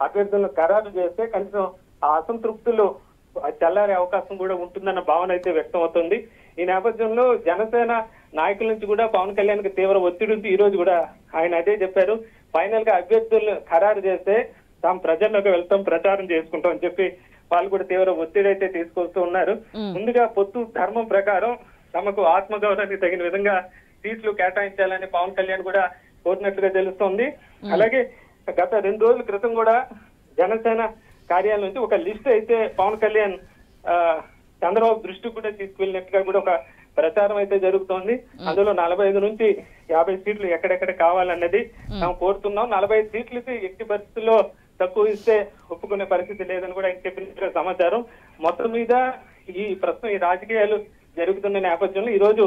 అభ్యర్థులను ఖరారు చేస్తే కనీసం ఆ అసంతృప్తులు చల్లారే అవకాశం కూడా ఉంటుందన్న భావన అయితే వ్యక్తం అవుతుంది. ఈ నేపథ్యంలో జనసేన నాయకుల నుంచి కూడా పవన్ కళ్యాణ్ కి తీవ్ర ఒత్తిడి ఉంది. ఈ రోజు కూడా ఆయన అదే చెప్పారు, ఫైనల్ గా అభ్యర్థులను ఖరారు చేస్తే తాము ప్రజల్లోకి వెళ్తాం, ప్రచారం చేసుకుంటాం అని చెప్పి వాళ్ళు కూడా తీవ్ర ఒత్తిడి అయితే తీసుకొస్తూ ఉన్నారు. ముందుగా పొత్తు ధర్మం ప్రకారం తమకు ఆత్మగౌరవానికి తగిన విధంగా సీట్లు కేటాయించాలని పవన్ కళ్యాణ్ కూడా కోరినట్లుగా తెలుస్తోంది. అలాగే గత 2 రోజుల క్రితం కూడా జనసేన కార్యాలయం నుంచి ఒక లిస్ట్ అయితే పవన్ కళ్యాణ్ చంద్రబాబు దృష్టి కూడా తీసుకువెళ్ళినట్టుగా కూడా ఒక ప్రచారం అయితే జరుగుతోంది. అందులో 45 నుంచి 50 సీట్లు ఎక్కడెక్కడ కావాలన్నది మేము కోరుతున్నాం. 45 సీట్లకి ఎట్టి పరిస్థితుల్లో తక్కువ ఇస్తే ఒప్పుకునే పరిస్థితి లేదని కూడా ఆయన చెప్పిన సమాచారం. మొత్తం మీద ఈ ప్రస్తుతం ఈ రాజకీయాలు జరుగుతున్న నేపథ్యంలో ఈ రోజు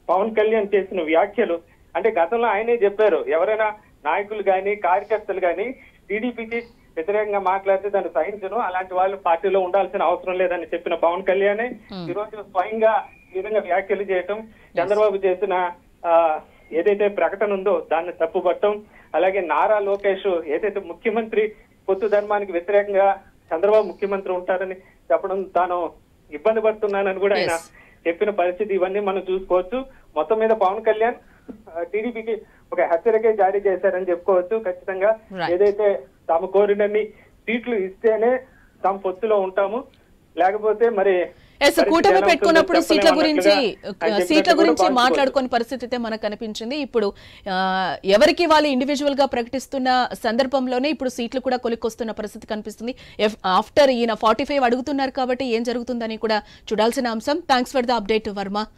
పవన్ కళ్యాణ్ చేసిన వ్యాఖ్యలు అంటే గతంలో ఆయనే చెప్పారు, ఎవరైనా నాయకులు గాని కార్యకర్తలు గాని టీడీపీకి వ్యతిరేకంగా మాట్లాడితే దాన్ని సహించను, అలాంటి వాళ్ళు పార్టీలో ఉండాల్సిన అవసరం లేదని చెప్పిన పవన్ కళ్యాణ్ ఈ రోజు స్వయంగా ఈ విధంగా వ్యాఖ్యలు చేయటం, చంద్రబాబు చేసిన ఏదైతే ప్రకటన ఉందో దాన్ని తప్పుపట్టడం, అలాగే నారా లోకేష్ ఏదైతే ముఖ్యమంత్రి పొత్తు ధర్మానికి వ్యతిరేకంగా చంద్రబాబు ముఖ్యమంత్రి ఉంటారని చెప్పడం, తాను ఇబ్బంది పడుతున్నానని కూడా ఆయన చెప్పిన పరిస్థితి, ఇవన్నీ మనం చూసుకోవచ్చు. మొత్తం మీద పవన్ కళ్యాణ్ టీడీపీకి ఒక హెచ్చరిక జారీ చేశారని చెప్పుకోవచ్చు. ఖచ్చితంగా ఏదైతే తాము కోరినన్ని సీట్లు ఇస్తేనే తాము పొత్తులో ఉంటాము, లేకపోతే మరి కూటమి పెట్టుకున్నప్పుడు సీట్ల గురించి మాట్లాడుకునే పరిస్థితి అయితే మనకు కనిపించింది. ఇప్పుడు ఎవరికి వాళ్ళు ఇండివిజువల్ గా ప్రకటిస్తున్న సందర్భంలోనే ఇప్పుడు సీట్లు కూడా కొలిక్కొస్తున్న పరిస్థితి కనిపిస్తుంది. ఆఫ్టర్ ఈయన 45 అడుగుతున్నారు కాబట్టి ఏం జరుగుతుందని కూడా చూడాల్సిన అంశం. Thanks for the update Varma.